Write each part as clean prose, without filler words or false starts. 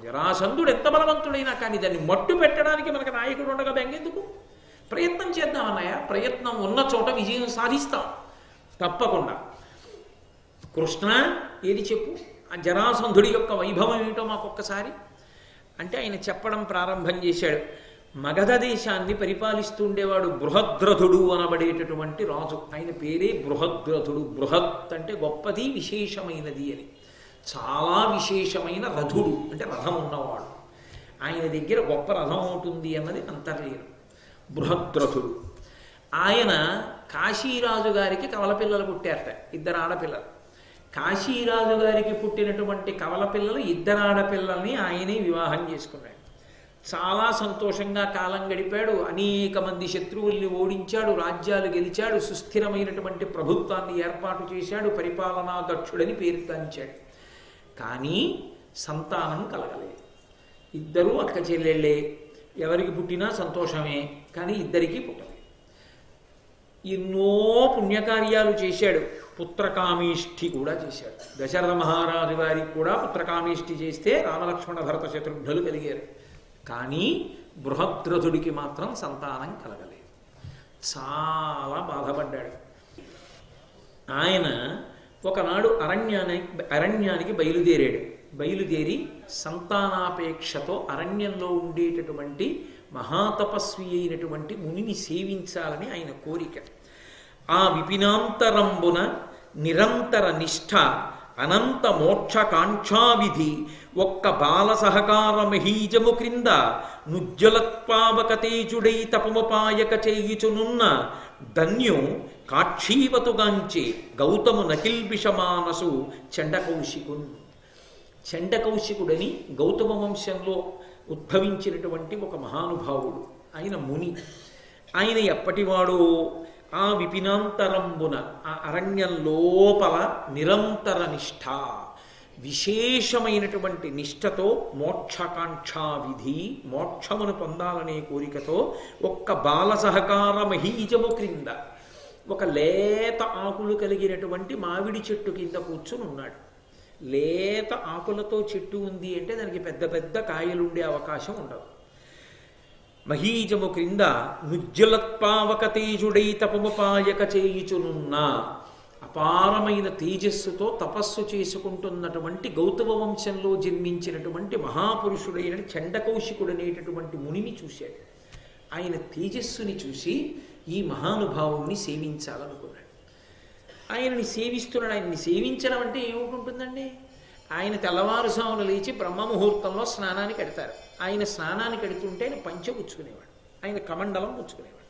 జరాసంధుడు ఎంత బలవంతుడైనా కానీ దాన్ని మట్టు పెట్టడానికి మనకు నాయకుడు ఉండగా బెంగెందుకు? ప్రయత్నం చేద్దాం అన్నయ్య, ప్రయత్నం ఉన్న చోట విజయం సాధిస్తాం తప్పకుండా. కృష్ణ ఏది చెప్పు, ఆ జరాసంధుడి యొక్క వైభవం ఏమిటో మాకొక్కసారి అంటే ఆయన చెప్పడం ప్రారంభం చేశాడు. మగధ దేశాన్ని పరిపాలిస్తూ ఉండేవాడు బృహద్రథుడు అనబడేటటువంటి రాజు. ఆయన పేరే బృహద్రథుడు. బృహత్ అంటే గొప్పది, విశేషమైనది అని. చాలా విశేషమైన రథుడు అంటే రథం ఉన్నవాడు. ఆయన దగ్గర గొప్ప రథం ఉంటుంది అన్నది అంతర్లీనం. బృహద్రథుడు ఆయన కాశీరాజు గారికి కవల పిల్లలు పుట్టారట, 2 ఆడపిల్లలు. కాశీరాజు గారికి పుట్టినటువంటి కవల పిల్లలు 2 ఆడపిల్లల్ని ఆయనే వివాహం చేసుకున్నాడు. చాలా సంతోషంగా కాలం గడిపాడు. అనేక మంది శత్రువుల్ని ఓడించాడు, రాజ్యాలు గెలిచాడు, సుస్థిరమైనటువంటి ప్రభుత్వాన్ని ఏర్పాటు చేశాడు, పరిపాలనా దక్షుడని పేరు గాంచాడు. కానీ సంతానం కలగలేదు. 2 అక్క చెల్లెళ్ళే, ఎవరికి పుట్టినా సంతోషమే, కానీ 2కి పుట్టలేదు. ఎన్నో పుణ్యకార్యాలు చేశాడు, పుత్రకామేష్ఠి కూడా చేశాడు. దశరథ మహారాజు వారికి కూడా పుత్రకామేష్ఠి చేస్తే రామలక్ష్మణ భరత శత్రుఘ్నులు కలిగారు. కానీ బృహద్రథుడికి మాత్రం సంతానం కలగలేదు. చాలా బాధపడ్డాడు. ఆయన ఒకనాడు అరణ్యానికి బయలుదేరాడు. బయలుదేరి సంతానాపేక్షతో అరణ్యంలో ఉండేటటువంటి మహాతపస్వి అయినటువంటి మునిని సేవించాలని ఆయన కోరిక. ఆ విపినాంతరంబున నిరంతర నిష్ఠ అనంత మోక్షకాంక్షావిధి ఒక్క బాల సహకార మహీజము క్రింద నుజ్జలత్పావకతేజుడై తపముపాయక చేయుచునున్న ధన్యు కాక్షీవతుగాంచే గౌతము నకిల్బిషమానసు చండకౌశికున్. చండకౌశికుడని గౌతమ వంశంలో ఉద్భవించినటువంటి ఒక మహానుభావుడు. ఆయన ముని. ఆయన ఎప్పటివాడో ఆ విపినాంతరంబున ఆ అరణ్యం లోపల నిరంతర నిష్ఠ, విశేషమైనటువంటి నిష్ఠతో మోక్షకాంక్షా విధి, మోక్షమును పొందాలనే కోరికతో ఒక్క బాల సహకార మహీజము క్రింద ఒక లేత ఆకులు కలిగినటువంటి మామిడి చెట్టు కింద కూర్చుని ఉన్నాడు. లేత ఆకులతో చెట్టు ఉంది అంటే దానికి పెద్ద పెద్ద కాయలుండే అవకాశం ఉండదు. మహీజము క్రింద నుజ్జలత్పావక తేజుడై తపముపాయక చేయుచునున్న అపారమైన తేజస్సుతో తపస్సు చేసుకుంటున్నటువంటి గౌతమ వంశంలో జన్మించినటువంటి మహాపురుషుడైన చండకౌశికుడనేటటువంటి మునిని చూశాడు. ఆయన తేజస్సుని చూసి ఈ మహానుభావుణ్ణి సేవించాలనుకున్నాడు. ఆయనని సేవిస్తున్నాడు. ఆయన్ని సేవించడం అంటే ఏమిటంటుందండి? ఆయన తెల్లవారుజామున లేచి బ్రహ్మముహూర్తంలో స్నానానికి ఎడతారు. ఆయన స్నానానికి ఎడుతుంటే ఆయన పంచె పుచ్చుకునేవాడు, ఆయన కమండలం పుచ్చుకునేవాడు.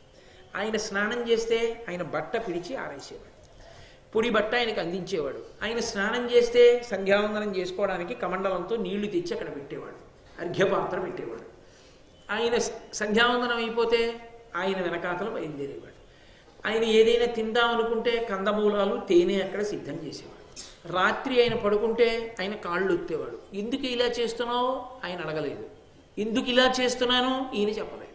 ఆయన స్నానం చేస్తే ఆయన బట్ట పిడిచి ఆరేసేవాడు, పొడి బట్ట ఆయనకు అందించేవాడు. ఆయన స్నానం చేస్తే సంధ్యావందనం చేసుకోవడానికి కమండలంతో నీళ్లు తెచ్చి అక్కడ పెట్టేవాడు, అర్ఘ్యపాత్ర పెట్టేవాడు. ఆయన సంధ్యావందనం అయిపోతే ఆయన వెనకాతలు బయలుదేరేవాడు. ఆయన ఏదైనా తిందామనుకుంటే కందమూలాలు తేనె అక్కడ సిద్ధం చేసేవాడు. రాత్రి ఆయన పడుకుంటే ఆయన కాళ్ళు ఒత్తేవాడు. ఎందుకు ఇలా చేస్తున్నావు ఆయన అడగలేదు, ఎందుకు ఇలా చేస్తున్నాను ఈయన చెప్పలేదు.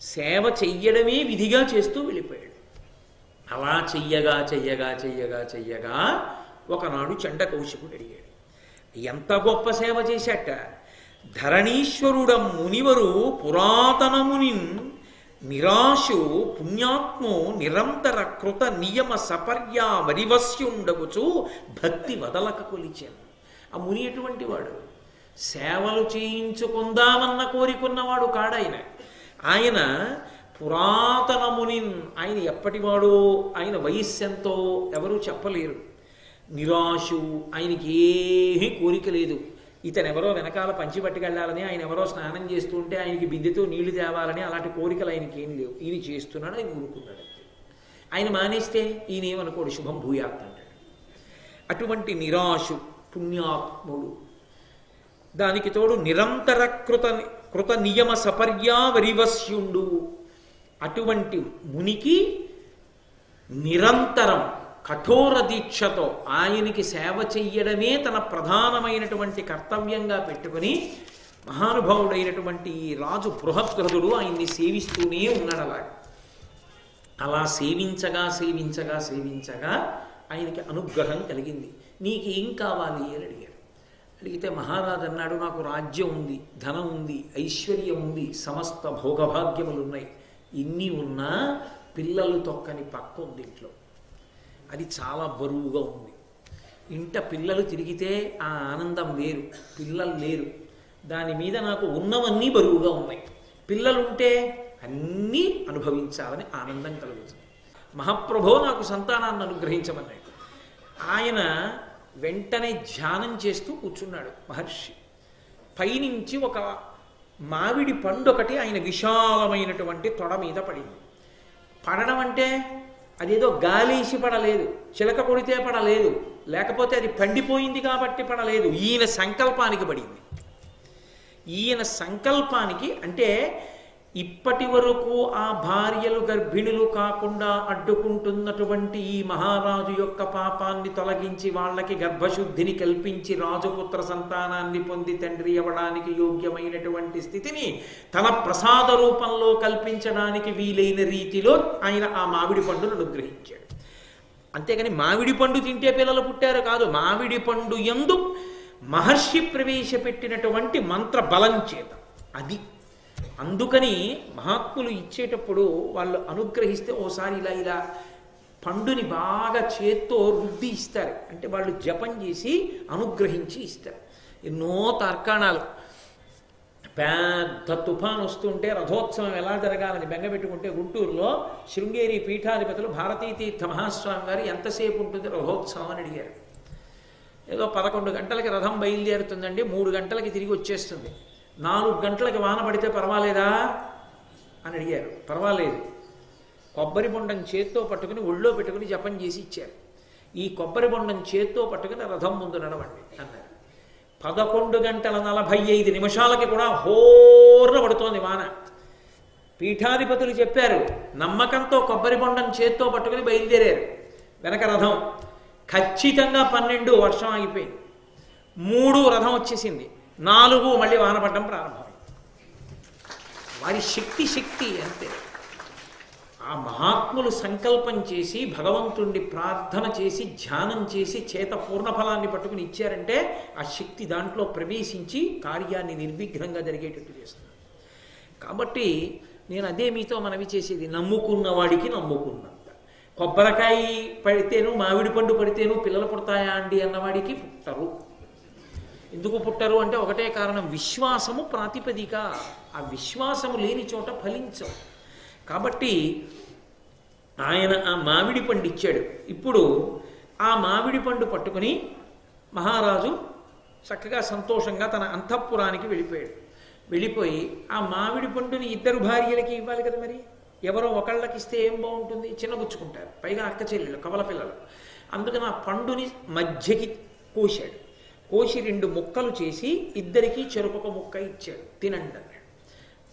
సేవ చెయ్యడమే విధిగా చేస్తూ వెళ్ళిపోయాడు. అలా చెయ్యగా చెయ్యగా చెయ్యగా చెయ్యగా ఒకనాడు చండకౌశికుడు అడిగాడు, ఎంత గొప్ప సేవ చేశాట! ధరణీశ్వరుడం మునివరు పురాతనమునిన్ నిరాశు పుణ్యాత్మో నిరంతర కృత నియమ సపర్యా వరివస్యుండగుచు భక్తి వదలక కొలిచాను. ఆ ముని ఎటువంటి వాడు? సేవలు చేయించుకుందామన్న కోరికున్నవాడు కాడాయన. ఆయన పురాతన ముని. ఆయన ఎప్పటివాడో, ఆయన వయస్సెంతో ఎవరూ చెప్పలేరు. నిరాశు, ఆయనకి ఏమీ కోరిక లేదు. ఇతను ఎవరో వెనకాల పంచి పట్టుకెళ్ళాలని, ఆయన ఎవరో స్నానం చేస్తూ ఉంటే ఆయనకి బిందెతో నీళ్లు తేవాలని అలాంటి కోరికలు ఆయనకి ఏం లేవు. ఈయన చేస్తున్నాడు, ఆయన ఊరుకున్నాడు. ఆయన మానేస్తే ఈయన ఏమనుకోడు, శుభం భూయాత్ అంటాడు. అటువంటి నిరాశు పుణ్యాత్ముడు, దానికి తోడు నిరంతర కృత నియమ సపర్యా వరివస్యుండు. అటువంటి మునికి నిరంతరం కఠోర దీక్షతో ఆయనకి సేవ చెయ్యడమే తన ప్రధానమైనటువంటి కర్తవ్యంగా పెట్టుకుని మహానుభావుడైనటువంటి ఈ రాజు బృహద్రథుడు ఆయన్ని సేవిస్తూనే ఉన్నాడు. అలా సేవించగా సేవించగా సేవించగా ఆయనకి అనుగ్రహం కలిగింది. నీకేం కావాలి అని అడిగాడు. అడిగితే మహారాజు అన్నాడు, నాకు రాజ్యం ఉంది, ధనం ఉంది, ఐశ్వర్యం ఉంది, సమస్త భోగభాగ్యములు ఉన్నాయి. ఇన్ని ఉన్నా పిల్లలు తొక్కని పక్క ఉంది ఇంట్లో. అది చాలా బరువుగా ఉంది. ఇంట పిల్లలు తిరిగితే ఆ ఆనందం వేరు, పిల్లలు లేరు. దాని మీద నాకు ఉన్నవన్నీ బరువుగా ఉన్నాయి. పిల్లలుంటే అన్నీ అనుభవించాలని ఆనందం కలుగుతుంది. మహాప్రభో నాకు సంతానాన్ని అనుగ్రహించమన్నాడు. ఆయన వెంటనే ధ్యానం చేస్తూ కూర్చున్నాడు మహర్షి. పైనుంచి ఒక మామిడి పండు ఒకటి ఆయన విశాలమైనటువంటి తొడ మీద పడింది. పడడం అంటే అదేదో గాలేసి పడలేదు, చిలక కొడితే పడలేదు, లేకపోతే అది పండిపోయింది కాబట్టి పడలేదు. ఈయన సంకల్పానికి పడింది. ఈయన సంకల్పానికి అంటే ఇప్పటి వరకు ఆ భార్యలు గర్భిణులు కాకుండా అడ్డుకుంటున్నటువంటి ఈ మహారాజు యొక్క పాపాన్ని తొలగించి వాళ్ళకి గర్భశుద్ధిని కల్పించి రాజపుత్ర సంతానాన్ని పొంది తండ్రి అవ్వడానికి యోగ్యమైనటువంటి స్థితిని తన ప్రసాద రూపంలో కల్పించడానికి వీలైన రీతిలో ఆయన ఆ మామిడి పండును అనుగ్రహించాడు. అంతేగాని మామిడి పండు తింటే పిల్లలు పుట్టారు కాదు. మామిడి పండు యందు మహర్షి ప్రవేశపెట్టినటువంటి మంత్ర బలం చేత అది. అందుకని మహాత్ములు ఇచ్చేటప్పుడు వాళ్ళు అనుగ్రహిస్తే ఓసారి ఇలా ఇలా పండుని బాగా చేత్తో రుద్ది ఇస్తారు. అంటే వాళ్ళు జపం చేసి అనుగ్రహించి ఇస్తారు. ఎన్నో తర్కాణాలు. పెద్ద తుఫాన్ వస్తుంటే రథోత్సవం ఎలా జరగాలని బెంగపెట్టుకుంటే గుంటూరులో శృంగేరి పీఠాధిపతులు భారతీతీర్థ మహాస్వామి గారు ఎంతసేపు ఉంటుంది రథోత్సవం అని అడిగారు. ఏదో 11 గంటలకి రథం బయలుదేరుతుందండి, 3 గంటలకి తిరిగి వచ్చేస్తుంది. 4 గంటలకి వాన పడితే పర్వాలేదా అని అడిగారు. పర్వాలేదు. కొబ్బరి బొండం చేత్తో పట్టుకుని ఒళ్ళో పెట్టుకుని జపం చేసి ఇచ్చారు. ఈ కొబ్బరి బొండం చేత్తో పట్టుకుని రథం ముందు నడవండి అన్నారు. 11 గంటల 45 నిమిషాలకి కూడా హోర్న పడుతోంది వాన. పీఠాధిపతులు చెప్పారు, నమ్మకంతో కొబ్బరి బొండం చేత్తో పట్టుకుని బయలుదేరారు. వెనక రథం ఖచ్చితంగా 12 వర్షం ఆగిపోయింది. 3 రథం వచ్చేసింది. 4 మళ్ళీ వాన పడడం ప్రారంభమైంది. వారి శక్తి అంతే. ఆ మహాత్ములు సంకల్పం చేసి భగవంతుణ్ణి ప్రార్థన చేసి ధ్యానం చేసి చేత పూర్ణఫలాన్ని పట్టుకుని ఇచ్చారంటే ఆ శక్తి దాంట్లో ప్రవేశించి కార్యాన్ని నిర్విఘ్నంగా జరిగేటట్టు చేస్తుంది. కాబట్టి నేను అదే మీతో మనవి చేసేది, నమ్ముకున్న వాడికి నమ్ముకున్నంత. కొబ్బరికాయ పడితేను మామిడి పండు పడితేను పిల్లలు పుడతాయా అండి అన్నవాడికి పుట్టరు. ఎందుకు పుట్టరు అంటే ఒకటే కారణం, విశ్వాసము ప్రాతిపదిక. ఆ విశ్వాసము లేని చోట ఫలించవు. కాబట్టి ఆయన ఆ మామిడి పండు ఇచ్చాడు. ఇప్పుడు ఆ మామిడి పండు పట్టుకుని మహారాజు చక్కగా సంతోషంగా తన అంతఃపురానికి వెళ్ళిపోయాడు. వెళ్ళిపోయి ఆ మామిడి పండుని 2 భార్యలకి ఇవ్వాలి కదా, మరి ఎవరో ఒకళ్ళకి ఇస్తే ఏం బాగుంటుంది, చిన్నగుచ్చుకుంటారు. పైగా అక్క చెల్లెళ్ళు, కవల పిల్లలు. అందుకని ఆ పండుని మధ్యకి కోశాడు. కోసి 2 ముక్కలు చేసి 2కి చెరొక ముక్క ఇచ్చాడు, తినండి అన్నాడు.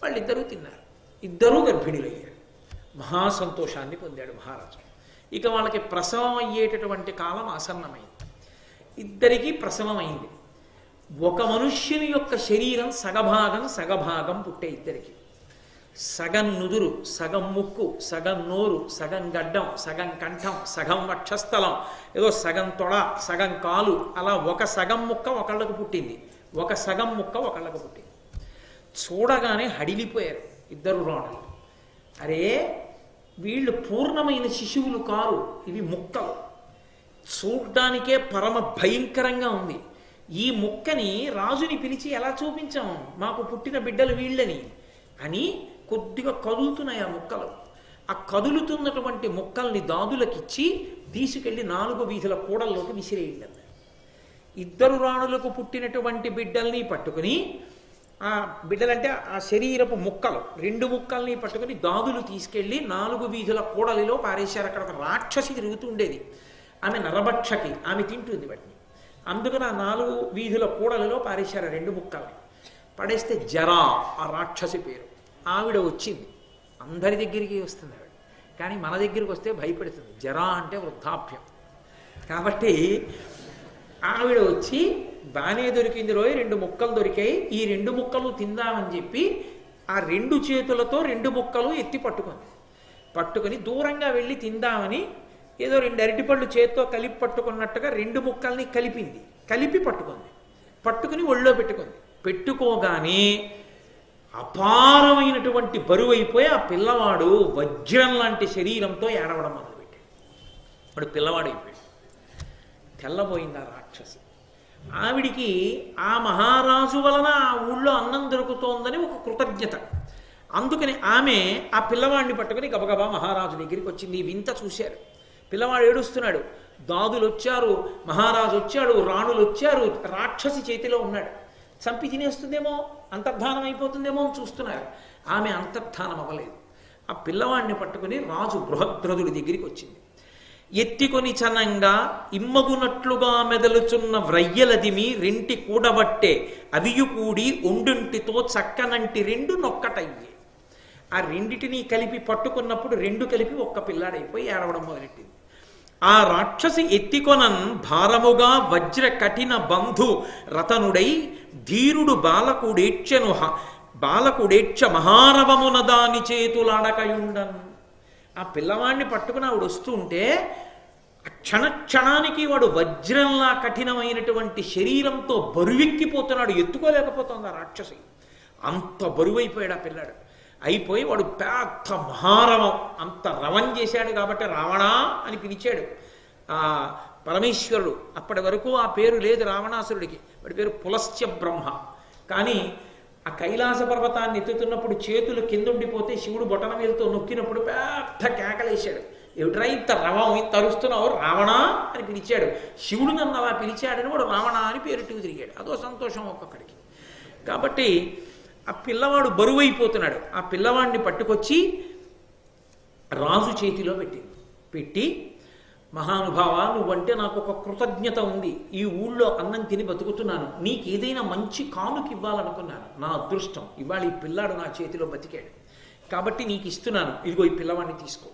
వాళ్ళిద్దరూ తిన్నారు. 2 గర్భిణులయ్యారు. మహాసంతోషాన్ని పొందాడు మహారాజు. ఇక వాళ్ళకి ప్రసవం అయ్యేటటువంటి కాలం ఆసన్నమైంది. 2కి ప్రసవం అయింది. ఒక మనుష్యుని యొక్క శరీరం సగభాగం పుట్టే 2కి. సగం నుదురు, సగం ముక్కు, సగం నోరు, సగం గడ్డం, సగం కంఠం, సగం వక్షస్థలం, ఏదో సగం తొడ, సగం కాలు, అలా ఒక సగం ముక్క ఒకళ్ళకు పుట్టింది, ఒక సగం ముక్క ఒకళ్ళకు పుట్టింది. చూడగానే హడిలిపోయారు 2 రాణులు. అరే, వీళ్ళు పూర్ణమైన శిశువులు కారు, ఇవి ముక్కలు. చూడ్డానికే పరమ భయంకరంగా ఉంది. ఈ ముక్కని రాజుని పిలిచి ఎలా చూపించాము, మాకు పుట్టిన బిడ్డలు వీళ్ళని అని కొద్దిగా కదులుతున్నాయి ఆ ముక్కలు. ఆ కదులుతున్నటువంటి ముక్కల్ని దాదులకిచ్చి తీసుకెళ్లి 4 వీధుల కూడల్లోకి విసిరేయండి అన్నారు. 2 రాణులకు పుట్టినటువంటి బిడ్డల్ని పట్టుకుని, ఆ బిడ్డలంటే ఆ శరీరపు ముక్కలు 2 ముక్కల్ని పట్టుకుని దాదులు తీసుకెళ్లి 4 వీధుల కూడలిలో పారేశారు. అక్కడ ఒక రాక్షసి తిరుగుతూ ఉండేది, ఆమె నరభక్షకి, ఆమె తింటుంది వాటిని. అందుకని ఆ 4 వీధుల కూడలిలో పారేశారు 2 ముక్కల్ని. పడేస్తే జరా ఆ రాక్షసి పేరు. ఆవిడ వచ్చింది. అందరి దగ్గరికి వస్తుంది ఆవిడ, కానీ మన దగ్గరికి వస్తే భయపెడుతుంది. జరా అంటే వృద్ధాప్యం. కాబట్టి ఆవిడ వచ్చి బానే దొరికింది రోయ్, 2 ముక్కలు దొరికాయి, ఈ 2 ముక్కలు తిందామని చెప్పి ఆ 2 చేతులతో 2 ముక్కలు ఎత్తి పట్టుకొని దూరంగా వెళ్ళి తిందామని ఏదో 2 అరటిపళ్ళు చేత్తో కలిపి పట్టుకున్నట్టుగా 2 ముక్కల్ని కలిపి పట్టుకుంది. పట్టుకుని ఒళ్ళో పెట్టుకోగానే అపారమైనటువంటి బరువు అయిపోయి ఆ పిల్లవాడు వజ్రం లాంటి శరీరంతో ఏడవడం మొదలుపెట్టాడు. వాడు పిల్లవాడు అయిపోయాడు. తెల్లబోయింది ఆ రాక్షసి. ఆవిడికి ఆ మహారాజు వలన ఆ ఊళ్ళో అన్నం దొరుకుతోందని ఒక కృతజ్ఞత. అందుకని ఆమె ఆ పిల్లవాడిని పట్టుకుని గబగబా మహారాజు దగ్గరికి వచ్చింది. వింత చూశారు. పిల్లవాడు ఏడుస్తున్నాడు. దాదులు వచ్చారు, మహారాజు వచ్చాడు, రాణులు వచ్చారు, రాక్షసి చేతిలో ఉన్నాడు. చంపి తినేస్తుందేమో, అంతర్ధానం అయిపోతుందేమో అని చూస్తున్నారు. ఆమె అంతర్ధానం అవ్వలేదు. ఆ పిల్లవాడిని పట్టుకుని రాజు బృహద్రథుడి దగ్గరికి వచ్చింది. ఎత్తికొని చనంగా ఇమ్మగునట్లుగా మెదలుచున్న వ్రయ్యలదిమి రెంటి కూడబట్టే అవియు కూడి ఒండుంటితో చక్కనంటి రెండు నొక్కటయ్యే. ఆ రెండిటిని కలిపి పట్టుకున్నప్పుడు రెండు కలిపి ఒక్క పిల్లాడైపోయి ఏడవడం మొదలెట్టింది. ఆ రాక్షసి ఎత్తికొనన్ భారముగా వజ్ర కఠిన బంధు రతనుడై ధీరుడు బాలకుడేక్ష మహారవమున దాని చేతులాడకయుండన్. ఆ పిల్లవాడిని పట్టుకుని ఆవిడ వస్తూ ఉంటే క్షణానికి వాడు వజ్రంలా కఠినమైనటువంటి శరీరంతో బరువెక్కిపోతున్నాడు. ఎత్తుకోలేకపోతుంది ఆ రాక్షసి. అంత బరువైపోయాడు ఆ పిల్లాడు. అయిపోయి వాడు పెద్ద మహారవం, అంత రవం చేశాడు కాబట్టి రావణా అని పిలిచాడు ఆ పరమేశ్వరుడు. అప్పటి వరకు ఆ పేరు లేదు రావణాసురుడికి. వాడి పేరు పులస్త్య బ్రహ్మ. కానీ ఆ కైలాస పర్వతాన్ని ఎత్తుతున్నప్పుడు చేతులు కిందుండిపోతే శివుడు బొటన వేలుతో నొక్కినప్పుడు పెద్ద కేకలేశాడు. ఏమిట్రా ఇంత రవం, ఇంత అరుస్తున్నావు, రావణా అని పిలిచాడు. శివుడు నన్ను అలా పిలిచాడని వాడు రావణా అని పేరుట్టుకు తిరిగాడు. అదో సంతోషం ఒక్కొక్కడికి. కాబట్టి ఆ పిల్లవాడు బరువైపోతున్నాడు. ఆ పిల్లవాడిని పట్టుకొచ్చి రాజు చేతిలో పెట్టి మహానుభావ, నువ్వంటే నాకు ఒక కృతజ్ఞత ఉంది. ఈ ఊళ్ళో అన్నం తిని బతుకుతున్నాను. నీకు ఏదైనా మంచి కానుక ఇవ్వాలనుకున్నాను. నా అదృష్టం ఇవాళ ఈ పిల్లాడు నా చేతిలో బతికాడు కాబట్టి నీకు ఇస్తున్నాను. ఇదిగో ఈ పిల్లవాడిని తీసుకో.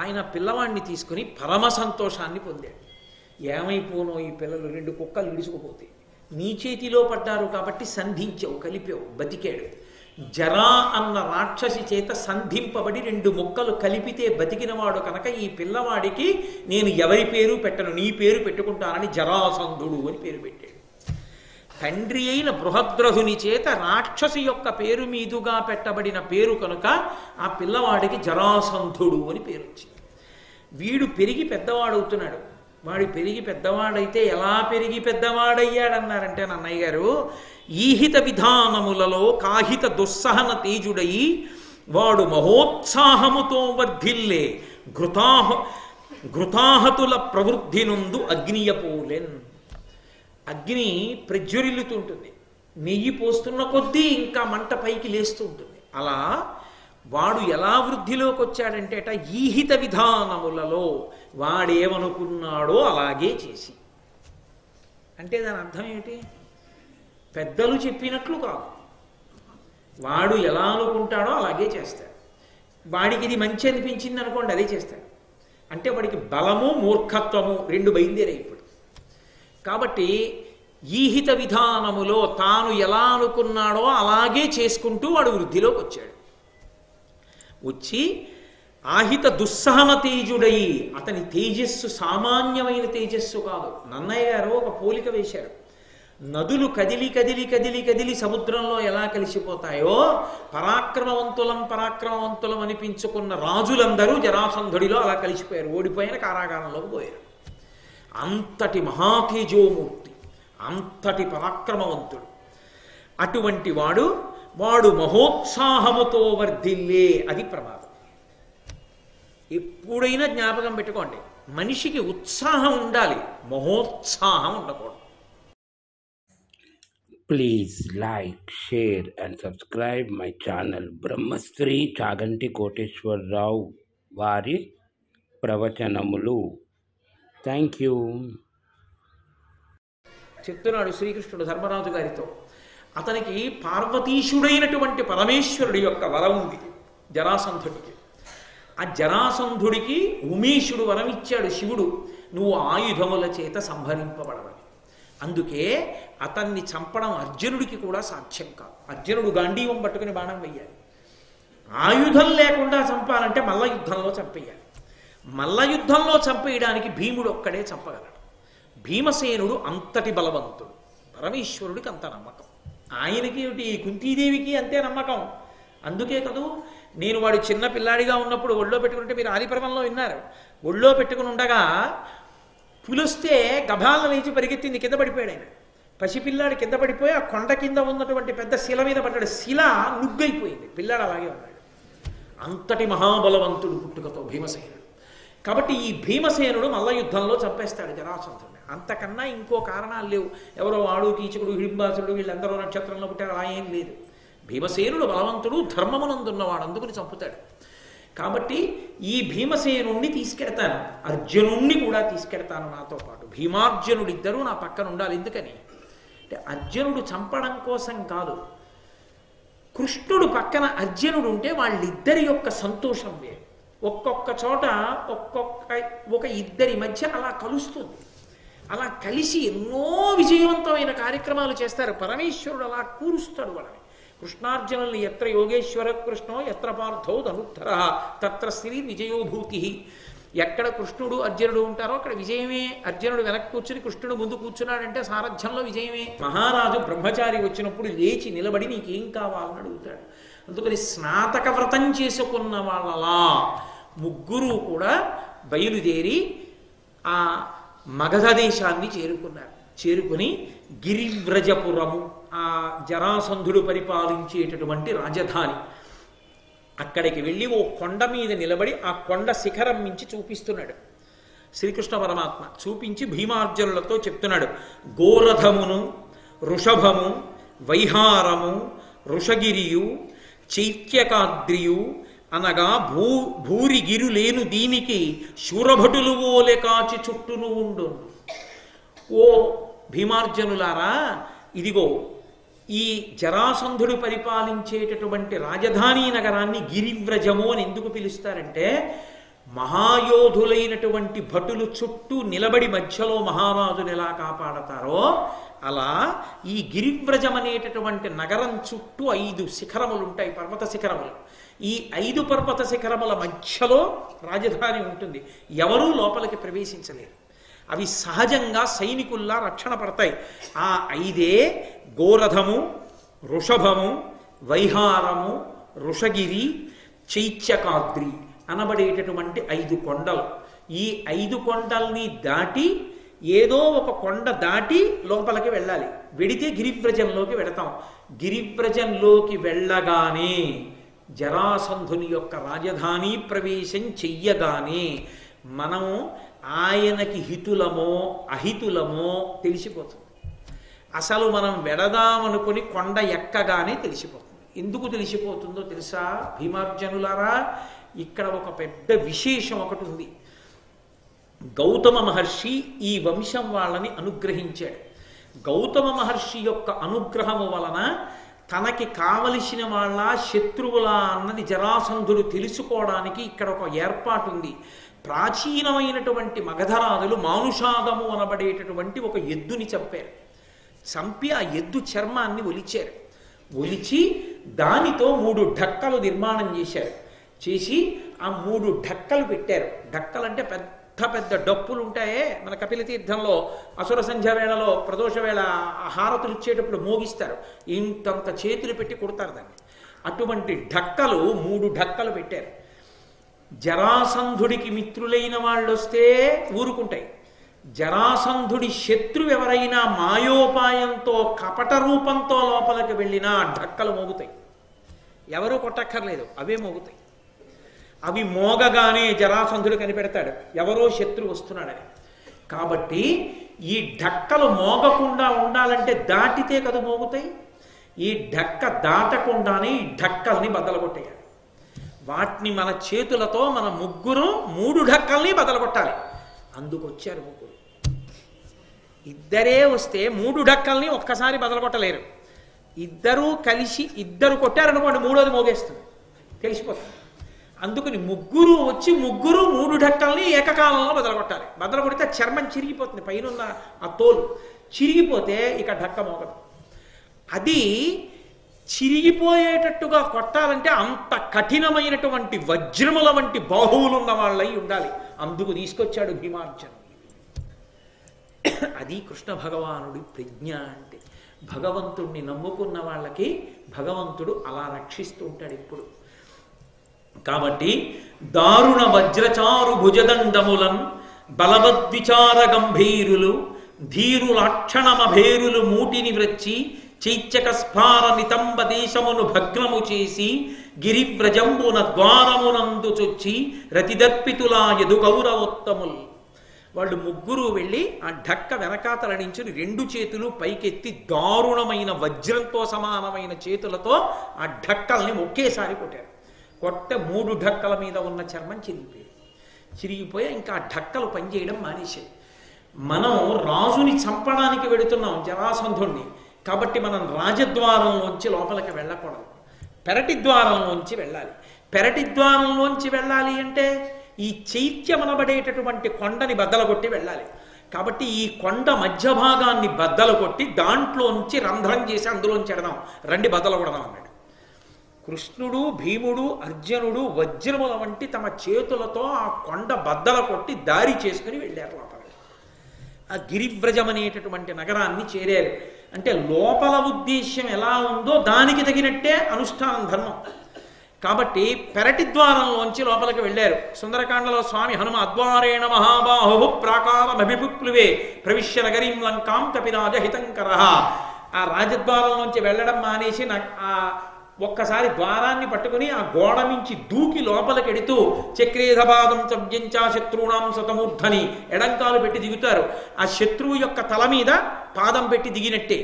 ఆయన పిల్లవాడిని తీసుకుని పరమ సంతోషాన్ని పొందాడు. ఏమైపోనో ఈ పిల్లలు, రెండు కుక్కలు విడుచుకుపోతే నీ చేతిలో పడ్డారు కాబట్టి సంధించావు, కలిపావు, బతికాడు. జరా అన్న రాక్షసి చేత సంధింపబడి రెండు ముక్కలు కలిపితే బతికినవాడు కనుక ఈ పిల్లవాడికి నేను ఎవరి పేరు పెట్టను, నీ పేరు పెట్టుకుంటానని జరాసంధుడు అని పేరు పెట్టాడు. తండ్రి అయిన బృహద్రథుని చేత రాక్షసి యొక్క పేరు మీదుగా పెట్టబడిన పేరు కనుక ఆ పిల్లవాడికి జరాసంధుడు అని పేరు వచ్చింది. వీడు పెరిగి పెద్దవాడవుతున్నాడు. వాడు పెరిగి పెద్దవాడైతే ఎలా పెరిగి పెద్దవాడయ్యాడన్నారంటే నన్నయ్య గారు, ఈహిత విధానములలో కాహిత దుస్సహన తేజుడై వాడు మహోత్సాహముతో వర్ధిల్లే ఘృతాహతుల ప్రవృద్ధి నుండు అగ్నియపోలెన్. అగ్ని ప్రజ్వరిల్లుతుంటుంది, నెయ్యి పోస్తున్న కొద్దీ ఇంకా మంట పైకి లేస్తూ ఉంటుంది. అలా వాడు ఎలా వృద్ధిలోకి వచ్చాడంటే ఈహిత విధానములలో వాడేమనుకున్నాడో అలాగే చేసి. అంటే దాని అర్థం ఏమిటి? పెద్దలు చెప్పినట్లు కాదు, వాడు ఎలా అనుకుంటాడో అలాగే చేస్తాడు. వాడికి ఇది మంచి అనిపించింది అనుకోండి, అదే చేస్తాడు. అంటే వాడికి బలము మూర్ఖత్వము రెండు బయలుదేరాయి ఇప్పుడు. కాబట్టి ఈహిత విధానములో తాను ఎలా అనుకున్నాడో అలాగే చేసుకుంటూ వాడు వృద్ధిలోకి వచ్చాడు. వచ్చి ఆహిత దుస్సహన తేజుడై, అతని తేజస్సు సామాన్యమైన తేజస్సు కాదు. నన్నయ్య గారు ఒక పోలిక వేశారు. నదులు కదిలి కదిలి కదిలి కదిలి సముద్రంలో ఎలా కలిసిపోతాయో పరాక్రమవంతులం అనిపించుకున్న రాజులందరూ జరాసంధుడిలో అలా కలిసిపోయారు. ఓడిపోయిన కారాగారంలోకి పోయారు. అంతటి మహాతేజోమూర్తి, అంతటి పరాక్రమవంతుడు. అటువంటి వాడు మహోత్సాహముతో వర్ధిల్లే. అది ప్రమాదం. ఎప్పుడైనా జ్ఞాపకం పెట్టుకోండి, మనిషికి ఉత్సాహం ఉండాలి, మహోత్సాహం ఉండకూడదు. Please like, share and subscribe my channel Brahmasri Chaganti Koteswararao వారి ప్రవచనములు. Thank you. చెప్తున్నాడు శ్రీకృష్ణుడు ధర్మరాజు గారితో. అతనికి పార్వతీశుడైనటువంటి పరమేశ్వరుడి యొక్క వరం ఉంది జరాసంధుడికి. ఆ జరాసంధుడికి ఉమేషుడు వరం ఇచ్చాడు శివుడు, నువ్వు ఆయుధముల చేత సంహరింపబడవని. అందుకే అతన్ని చంపడం అర్జునుడికి కూడా సాధ్యం కాదు. అర్జునుడు గాంధీవం పట్టుకుని బాణం వెయ్యాలి. ఆయుధం లేకుండా చంపాలంటే మల్ల యుద్ధంలో చంపేయాలి. మల్ల యుద్ధంలో చంపేయడానికి భీముడు ఒక్కడే చంపగలడు. భీమసేనుడు అంతటి బలవంతుడు, పరమేశ్వరుడికి అంత నమ్మకం. ఆయనకి ఏమిటి, కుంతీదేవికి అంతే నమ్మకం. అందుకే కదూ నేను వాడు చిన్న పిల్లాడిగా ఉన్నప్పుడు ఒళ్ళో పెట్టుకుంటే మీరు ఆదిపర్వంలో విన్నారు. ఒళ్ళో పెట్టుకుని ఉండగా పులిస్తే గభాలను లేచి పరిగెత్తింది, కింద పడిపోయాడు ఆయన. పసిపిల్లాడు కింద పడిపోయి ఆ కొండ కింద ఉన్నటువంటి పెద్ద శిల మీద పడ్డాడు. శిల నుగ్గైపోయింది, పిల్లాడు అలాగే ఉన్నాడు. అంతటి మహాబలవంతుడు పుట్టుకతో భీమసేనుడు. కాబట్టి ఈ భీమసేనుడు మల్ల యుద్ధంలో చంపేస్తాడు జరాసంధుడిని. అంతకన్నా ఇంకో కారణాలు లేవు. ఎవరో వాడు, కీచకుడు, హిడింబాసుడు వీళ్ళందరూ నక్షత్రంలో పుట్టారు, అలా ఏం లేదు. భీమసేనుడు బలవంతుడు, ధర్మమునందున్నవాడు, అందుకుని చంపుతాడు. కాబట్టి ఈ భీమసేనుణ్ణి తీసుకెడతాను, అర్జునుణ్ణి కూడా తీసుకెడతాను నాతో పాటు. భీమార్జునుడిద్దరూ నా పక్కన ఉండాలి. ఎందుకని అంటే అర్జునుడు చంపడం కోసం కాదు, కృష్ణుడు పక్కన అర్జునుడు ఉంటే వాళ్ళిద్దరి యొక్క సంతోషం వేరు. ఒక్కొక్క చోట ఒక ఇద్దరి మధ్య అలా కలుస్తుంది. అలా కలిసి ఎన్నో విజయవంతమైన కార్యక్రమాలు చేస్తారు. పరమేశ్వరుడు అలా కూరుస్తాడు వాళ్ళని. కృష్ణార్జునుల్ని ఎత్ర యోగేశ్వర కృష్ణో ఎత్ర పార్థో ధనుత్తర తత్ర శ్రీ విజయోభూతి. ఎక్కడ కృష్ణుడు అర్జునుడు ఉంటారో అక్కడ విజయమే. అర్జునుడు వెనక్కి కూర్చుని కృష్ణుడు ముందు కూర్చున్నాడంటే సారథ్యంలో విజయమే. మహారాజు బ్రహ్మచారి వచ్చినప్పుడు లేచి నిలబడి నీకేం కావాలని అడుగుతాడు. అందుకని స్నాతక వ్రతం చేసుకున్న వాళ్ళలా ముగ్గురు కూడా బయలుదేరి ఆ మగధ దేశాన్ని చేరుకున్నారు. చేరుకుని గిరివ్రజపురము, ఆ జరాసంధుడు పరిపాలించేటటువంటి రాజధాని, అక్కడికి వెళ్ళి ఓ కొండ మీద నిలబడి ఆ కొండ శిఖరం మించి చూపిస్తున్నాడు శ్రీకృష్ణ పరమాత్మ. చూపించి భీమార్జునులతో చెప్తున్నాడు, గోరథమును వృషభము వైహారము వృషగిరియు చైత్యకాద్రియు అనగా భూరిగిరులేను దీనికి శూరభటులు ఓలె కాచి చుట్టూను ఉండు. ఓ భీమార్జనులారా, ఇదిగో ఈ జరాసంధుడు పరిపాలించేటటువంటి రాజధాని నగరాన్ని గిరివ్రజము అని ఎందుకు పిలుస్తారంటే, మహాయోధులైనటువంటి భటులు చుట్టూ నిలబడి మధ్యలో మహారాజుని ఎలా కాపాడతారో అలా ఈ గిరివ్రజం అనేటటువంటి నగరం చుట్టూ 5 శిఖరములు ఉంటాయి, పర్వత శిఖరములు. ఈ 5 పర్వత శిఖరముల మధ్యలో రాజధాని ఉంటుంది. ఎవరూ లోపలికి ప్రవేశించలేరు. అవి సహజంగా సైనికుల్లా రక్షణ పడతాయి. ఆ 5 గోరథము వృషభము వైహారము వృషగిరి చైత్యకాద్రి అనబడేటటువంటి 5 కొండలు. ఈ 5 కొండల్ని దాటి ఏదో ఒక కొండ దాటి లోపలికి వెళ్ళాలి. వెడితే గిరివ్రజంలోకి వెడతాం. గిరివ్రజంలోకి వెళ్ళగానే జరాసంధుని యొక్క రాజధాని ప్రవేశం చెయ్యగానే మనం ఆయనకి హితులమో అహితులమో తెలిసిపోతుంది. అసలు మనం వెడదామనుకుని కొండ ఎక్కగానే తెలిసిపోతుంది. ఎందుకు తెలిసిపోతుందో తెలుసా భీమార్జనులారా? ఇక్కడ ఒక పెద్ద విశేషం ఒకటి ఉంది. గౌతమ మహర్షి ఈ వంశం వాళ్ళని అనుగ్రహించాడు. గౌతమ మహర్షి యొక్క అనుగ్రహము వలన తనకి కావలసిన వాళ్ళ శత్రువుల అన్నది జరాసంధుడు తెలుసుకోవడానికి ఇక్కడ ఒక ఏర్పాటు ఉంది. ప్రాచీనమైనటువంటి మగధరాజులు మానుషాదము అనబడేటటువంటి ఒక ఎద్దుని చంపారు. చంపి ఆ ఎద్దు చర్మాన్ని ఒలిచారు. ఒలిచి దానితో 3 ఢక్కలు నిర్మాణం చేశారు. చేసి ఆ 3 ఢక్కలు పెట్టారు. ఢక్కలంటే పెద్ద పెద్ద డప్పులు ఉంటాయే, మన కపిల తీర్థంలో అసుర సంధ్య వేళలో ప్రదోష వేళ హారతులు ఇచ్చేటప్పుడు మోగిస్తారు. ఇంతంత చేతులు పెట్టి కొడతారు దాన్ని. అటువంటి ఢక్కలు 3 ఢక్కలు పెట్టారు. జరాసంధుడికి మిత్రులైన వాళ్ళు వస్తే ఊరుకుంటాయి. జరాసంధుడి శత్రువు ఎవరైనా మాయోపాయంతో కపట రూపంతో లోపలికి వెళ్ళినా ఢక్కలు మోగుతాయి. ఎవరూ కొట్టక్కర్లేదు, అవే మోగుతాయి. అవి మోగగానే జరాసంధుడు కనిపెడతాడు ఎవరో శత్రువు వస్తున్నాడని. కాబట్టి ఈ ఢక్కలు మోగకుండా ఉండాలంటే దాటితే కదా మోగుతాయి. ఈ ఢక్క దాటకుండానే ఈ ఢక్కల్ని బద్దలగొట్టేయాలి. వాటిని మన చేతులతో మన ముగ్గురు 3 ఢక్కల్ని బద్దలగొట్టాలి. అందుకొచ్చారు ముగ్గురు. ఇద్దరే వస్తే 3 ఢక్కల్ని ఒక్కసారి బదలగొట్టలేరు. ఇద్దరూ కలిసి ఇద్దరు కొట్టారనుకోండి, 3వది మోగేస్తుంది, తెలిసిపోతుంది. అందుకని ముగ్గురు వచ్చి 3 ఢక్కల్ని ఏకకాలంలో బదలగొట్టాలి. బదలగొడితే చర్మం చిరిగిపోతుంది, పైన ఆ తోలు చిరిగిపోతే ఇక ఢక్క మోగదు. అది చిరిగిపోయేటట్టుగా కొట్టాలంటే అంత కఠినమైనటువంటి వజ్రముల వంటి బాహువులున్న వాళ్ళై ఉండాలి. అందుకు తీసుకొచ్చాడు భీమార్జునుడు. అది కృష్ణ భగవానుడి ప్రజ్ఞ అంటే. భగవంతుణ్ణి నమ్ముకున్న వాళ్ళకి భగవంతుడు అలా రక్షిస్తూ ఉంటాడు ఇప్పుడు. కాబట్టి దారుణ వజ్రచారు భుజదండములన్ బలవద్విచార గంభీరులు ధీరులాక్షణమభేరులు మూటిని వ్రచ్చి చైత్యక స్ఫార నితంబ దేశమును భగ్నము చేసి గిరివ్రజంబున ద్వారమునందు చొచ్చి రతిదర్పితులా యదు కౌరవోత్తముల్. వాళ్ళు ముగ్గురు వెళ్ళి ఆ ఢక్క వెనకాతల నుంచి 2 చేతులు పైకెత్తి దారుణమైన వజ్రంతో సమానమైన చేతులతో ఆ ఢక్కల్ని ఒకేసారి కొట్టారు. 3 ఢక్కల మీద ఉన్న చర్మం చిరిగిపోయి ఇంకా ఆ ఢక్కలు పనిచేయడం మానేశాయి. మనం రాజుని చంపడానికి వెడుతున్నాం జరాసంధుణ్ణి, కాబట్టి మనం రాజద్వారంలోంచి లోపలికి వెళ్ళకూడదు, పెరటి ద్వారంలోంచి వెళ్ళాలి. పెరటి ద్వారంలోంచి వెళ్ళాలి అంటే ఈ చైత్యమనబడేటటువంటి కొండని బద్దలు కొట్టి వెళ్ళాలి. కాబట్టి ఈ కొండ మధ్య భాగాన్ని బద్దలు కొట్టి దాంట్లోంచి రంధ్రం చేసి అందులోంచి ఎడదాం, రండి బద్దలు కొడదాం అన్నాడు. కృష్ణుడు, భీముడు, అర్జునుడు వజ్రముల వంటి తమ చేతులతో ఆ కొండ బద్దల కొట్టి దారి చేసుకుని వెళ్ళారు లోపల. ఆ గిరివ్రజం అనేటటువంటి నగరాన్ని చేరారు. అంటే లోపల ఉద్దేశ్యం ఎలా ఉందో దానికి తగినట్టే అనుష్ఠానం ధర్మం. కాబట్టి పెరటి ద్వారంలోంచి లోపలికి వెళ్ళారు. సుందరకాండలో స్వామి హనుమ అద్వారేణ మహాబాహు ప్రాకారమభిపుప్లువే ప్రవిశ్య నగరీం లంకాం కపిరాజ హితంకర. ఆ రాజద్వారంలోంచి వెళ్ళడం మానేసి ఆ ఒక్కసారి ద్వారాన్ని పట్టుకుని ఆ గోడ మించి దూకి లోపలికెడుతూ చక్రేధపాదం చవ్యంచా శత్రువునాం సతమూర్ధని ఎడంకాలు పెట్టి దిగుతారు. ఆ శత్రువు యొక్క తల మీద పాదం పెట్టి దిగినట్టే.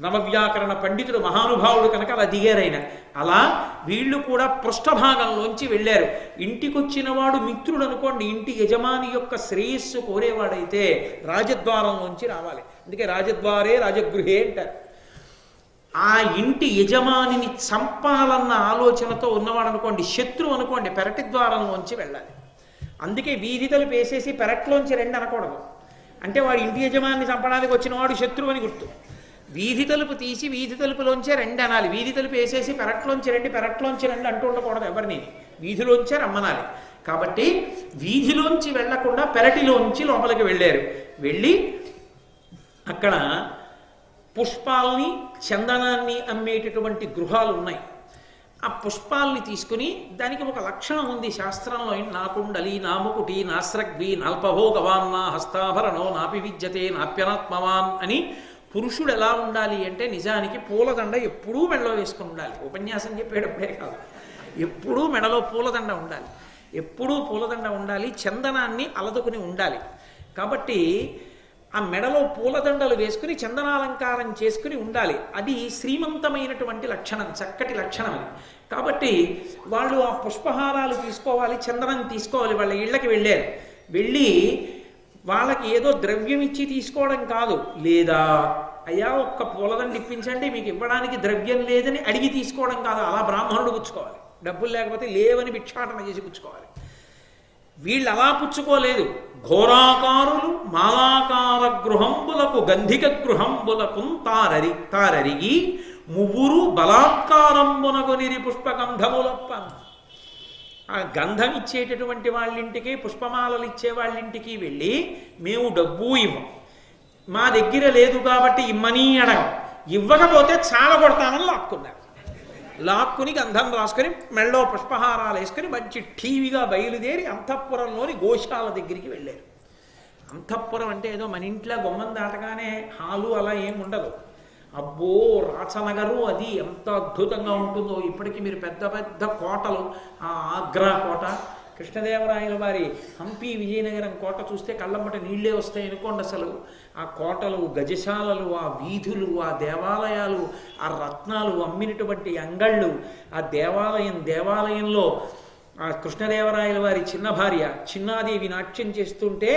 నవవ్యాకరణ పండితుడు మహానుభావుడు కనుక అలా దిగారైన. అలా వీళ్ళు కూడా పృష్ఠభాగంలోంచి వెళ్ళారు. ఇంటికొచ్చిన వాడు మిత్రుడు అనుకోండి, ఇంటి యజమాని యొక్క శ్రేయస్సు కోరేవాడైతే రాజద్వారంలోంచి రావాలి. అందుకే రాజద్వారే రాజగృహే అంటారు. ఆ ఇంటి యజమానిని చంపాలన్న ఆలోచనతో ఉన్నవాడు అనుకోండి, శత్రువు అనుకోండి, పెరటి ద్వారంలోంచి వెళ్ళాలి. అందుకే వీధి తలుపు వేసేసి పెరట్లోంచి రండి అనకూడదు. అంటే వాడు ఇంటి యజమానిని చంపడానికి వచ్చిన వాడు శత్రువు అని గుర్తు. వీధి తలుపు తీసి వీధి తలుపులోంచే రండి అనాలి. వీధి తలుపు వేసేసి పెరట్లోంచి రండి అంటూ ఉండకూడదు ఎవరిని, వీధిలోంచే రమ్మనాలి. కాబట్టి వీధిలోంచి వెళ్లకుండా పెరటిలోంచి లోపలికి వెళ్ళారు. వెళ్ళి అక్కడ పుష్పాలని చందనాన్ని అమ్మేటటువంటి గృహాలు ఉన్నాయి. ఆ పుష్పాలని తీసుకుని, దానికి ఒక లక్షణం ఉంది శాస్త్రంలో, నాకుండలి నాముకుటి నాస్రగ్వి నాల్పభోగవాన్ నా హస్తాభరణో నాపి విద్యతే నాప్యనాత్మవాన్ అని. పురుషుడు ఎలా ఉండాలి అంటే నిజానికి పూలదండ ఎప్పుడూ మెడలో వేసుకుని ఉండాలి. ఉపన్యాసం చెప్పేటప్పుడే కాదు, ఎప్పుడూ మెడలో పూలదండ ఉండాలి, ఎప్పుడూ పూలదండ ఉండాలి, చందనాన్ని అలదుకుని ఉండాలి. కాబట్టి ఆ మెడలో పూలదండలు వేసుకుని చందనాలంకారం చేసుకుని ఉండాలి. అది శ్రీమంతమైనటువంటి లక్షణం, చక్కటి లక్షణం అది. కాబట్టి వాళ్ళు ఆ పుష్పహారాలు తీసుకోవాలి, చందనం తీసుకోవాలి. వాళ్ళ ఇళ్ళకి వెళ్ళారు. వెళ్ళి వాళ్ళకి ఏదో ద్రవ్యం ఇచ్చి తీసుకోవడం కాదు, లేదా అయ్యా ఒక్క పూలదండ ఇప్పించండి మీకు ఇవ్వడానికి ద్రవ్యం లేదని అడిగి తీసుకోవడం కాదు. అలా బ్రాహ్మణుడు పుచ్చుకోవాలి, డబ్బులు లేకపోతే లేవని భిక్షాటన చేసి పుచ్చుకోవాలి. వీళ్ళు అలా పుచ్చుకోలేదు. ఘోరాకారులు మాలాకార గృహంబులకు గంధిక గృహంబులకు తారరిగి మువ్వురు బలాత్కారంబునగొనిరి పుష్పగంధములప్పన్. ఆ గంధం ఇచ్చేటటువంటి వాళ్ళింటికి, పుష్పమాలలు ఇచ్చే వాళ్ళింటికి వెళ్ళి మేము డబ్బు ఇవ్వం, మా దగ్గర లేదు కాబట్టి ఇమ్మని అడగం, ఇవ్వకపోతే చాలా కొడతామని లాక్కున్నారు. లాక్కుని గంధం రాసుకొని మెళ్ళో పుష్పహారాలు వేసుకొని మంచి టీవీగా బయలుదేరి అంతఃపురంలోని గోశాల దగ్గరికి వెళ్ళారు. అంతఃపురం అంటే ఏదో మన ఇంట్లో బొమ్మం దాటగానే హాలు అలా ఏం ఉండదు. అబ్బో రాచనగరు అది ఎంత అద్భుతంగా ఉంటుందో. ఇప్పటికీ మీరు పెద్ద పెద్ద కోటలు, ఆ ఆగ్రా కోట, కృష్ణదేవరాయల వారి హంపి విజయనగరం కోట చూస్తే కళ్ళమ్మట నీళ్లే వస్తాయి అనుకోండి. అసలు ఆ కోటలు, గజశాలలు, ఆ వీధులు, ఆ దేవాలయాలు, ఆ రత్నాలు అమ్మినటువంటి అంగళ్ళు, ఆ దేవాలయంలో ఆ కృష్ణదేవరాయల వారి చిన్న భార్య చిన్నాదేవి నాట్యం చేస్తుంటే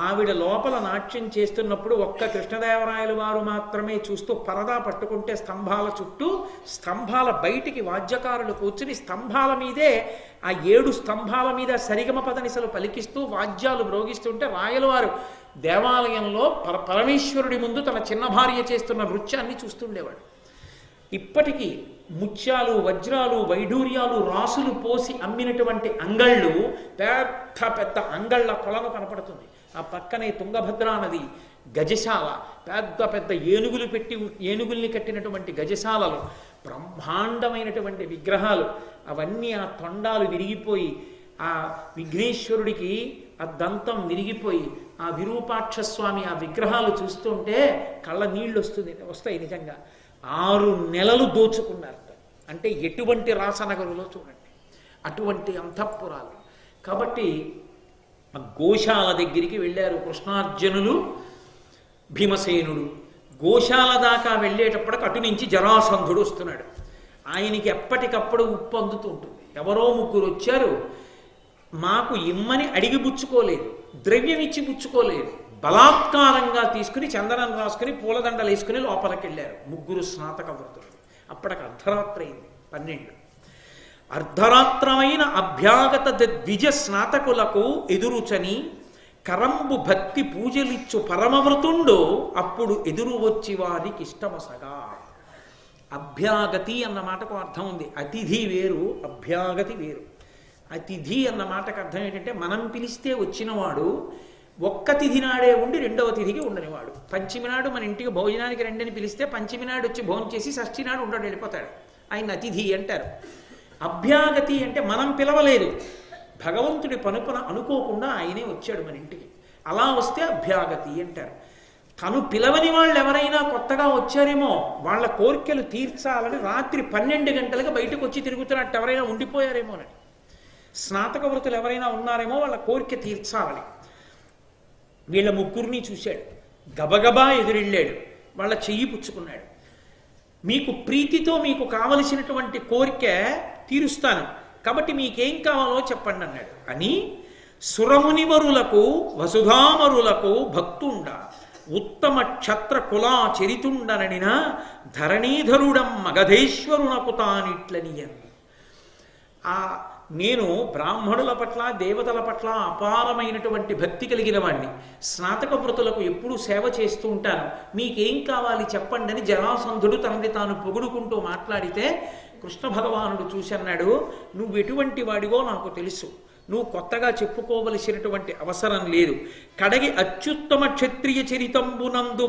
ఆవిడ లోపల నాట్యం చేస్తున్నప్పుడు ఒక్క కృష్ణదేవరాయల వారు మాత్రమే చూస్తూ పరదా పట్టుకుంటే స్తంభాల చుట్టూ, స్తంభాల బయటికి వాద్యకారులు కూర్చుని స్తంభాల మీదే ఆ 7 స్తంభాల మీద సరిగమ పదనిసలు పలికిస్తూ వాద్యాలు మ్రోగిస్తుంటే రాయలవారు దేవాలయంలో పరమేశ్వరుడి ముందు తన చిన్న భార్య చేస్తున్న నృత్యాన్ని చూస్తుండేవాడు. ఇప్పటికీ ముత్యాలు వజ్రాలు వైఢూర్యాలు రాసులు పోసి అమ్మినటువంటి అంగళ్ళు, పెద్ద పెద్ద అంగళ్ళ కొలను కనపడుతుంది. ఆ పక్కనే తుంగభద్రా నది, గజశాల, పెద్ద పెద్ద ఏనుగుల్ని కట్టినటువంటి గజశాలలు, బ్రహ్మాండమైనటువంటి విగ్రహాలు. అవన్నీ ఆ తొండాలు విరిగిపోయి, ఆ విఘ్నేశ్వరుడికి ఆ దంతం విరిగిపోయి, ఆ విరూపాక్ష స్వామి ఆ విగ్రహాలు చూస్తుంటే కళ్ళ నీళ్ళు వస్తాయి నిజంగా. 6 నెలలు దోచుకున్నారు. అంటే ఎటువంటి రాసనగరులో చూడండి, అటువంటి అంతఃపురాలు. కాబట్టి గోశాల దగ్గరికి వెళ్ళారు కృష్ణార్జునులు, భీమసేనుడు. గోశాల దాకా వెళ్ళేటప్పటికి అటు నుంచి జరాసంధుడు వస్తున్నాడు. ఆయనకి ఎప్పటికప్పుడు ఉప్పు అందుతూ ఉంటుంది. ఎవరో 3 వచ్చారు, మాకు ఇమ్మని అడిగి పుచ్చుకోలేదు, ద్రవ్యం ఇచ్చి పుచ్చుకోలేదు, బలాత్కారంగా తీసుకుని చందనం రాసుకుని పూలదండలు వేసుకుని లోపలికి వెళ్ళారు 3 స్నాతక వ్రతులు. అప్పటికి అర్ధరాత్రి అయింది, 12. అర్ధరాత్రమైన అభ్యాగత ద్విజ స్నాతకులకు ఎదురుచని కరంబు భక్తి పూజలిచ్చు పరమవ్రతుండో అప్పుడు ఎదురు వచ్చి వారికి ఇష్టమసగా. అభ్యాగతి అన్న మాటకు అర్థం ఉంది. అతిథి వేరు, అభ్యాగతి వేరు. అతిథి అన్న మాటకు అర్థం ఏంటంటే మనం పిలిస్తే వచ్చినవాడు, ఒక్క తిథి నాడే ఉండి 2వ తిథికి ఉండనివాడు. పంచమి నాడు మన ఇంటికి భోజనానికి రండి పిలిస్తే పంచమి నాడు వచ్చి భోజనం చేసి షష్ఠి నాడు ఉండడు, వెళ్ళిపోతాడు. ఆయన అతిథి అంటారు. అభ్యాగతి అంటే మనం పిలవలేదు, భగవంతుడి పనుపన అనుకోకుండా ఆయనే వచ్చాడు మన ఇంటికి, అలా వస్తే అభ్యాగతి అంటారు. తను పిలవని వాళ్ళు ఎవరైనా కొత్తగా వచ్చారేమో, వాళ్ళ కోరికలు తీర్చాలని రాత్రి 12 గంటలకు బయటకు వచ్చి తిరుగుతున్నట్టు ఎవరైనా ఉండిపోయారేమోనని. స్నాతక వ్రతులు ఎవరైనా ఉన్నారేమో వాళ్ళ కోరిక తీర్చాలని. వీళ్ళ 3 చూశాడు, గబగబా ఎదురెళ్ళాడు, వాళ్ళ చెయ్యి పుచ్చుకున్నాడు. మీకు ప్రీతితో మీకు కావలసినటువంటి కోరిక తీరుస్తాను, కాబట్టి మీకేం కావాలో చెప్పండి అన్నాడు. అని సురమునివరులకు వసుధామరులకు భక్తుండ ఉత్తమ క్షత్ర కులా చరితుండననిన ధరణీధరుడం మగధేశ్వరునకు తానిట్లనియన్. నేను బ్రాహ్మణుల పట్ల దేవతల పట్ల అపారమైనటువంటి భక్తి కలిగిన వాడిని, స్నాతక వ్రతులకు ఎప్పుడూ సేవ చేస్తూ ఉంటాను, మీకేం కావాలి చెప్పండి అని జరాసంధుడు తనని తాను పొగుడుకుంటూ మాట్లాడితే కృష్ణ భగవానుడు చూసన్నాడు, నువ్వు ఎటువంటి వాడివో నాకు తెలుసు, నువ్వు కొత్తగా చెప్పుకోవలసినటువంటి అవసరం లేదు. కడగి అత్యుత్తమ క్షత్రియ చరితంబునందు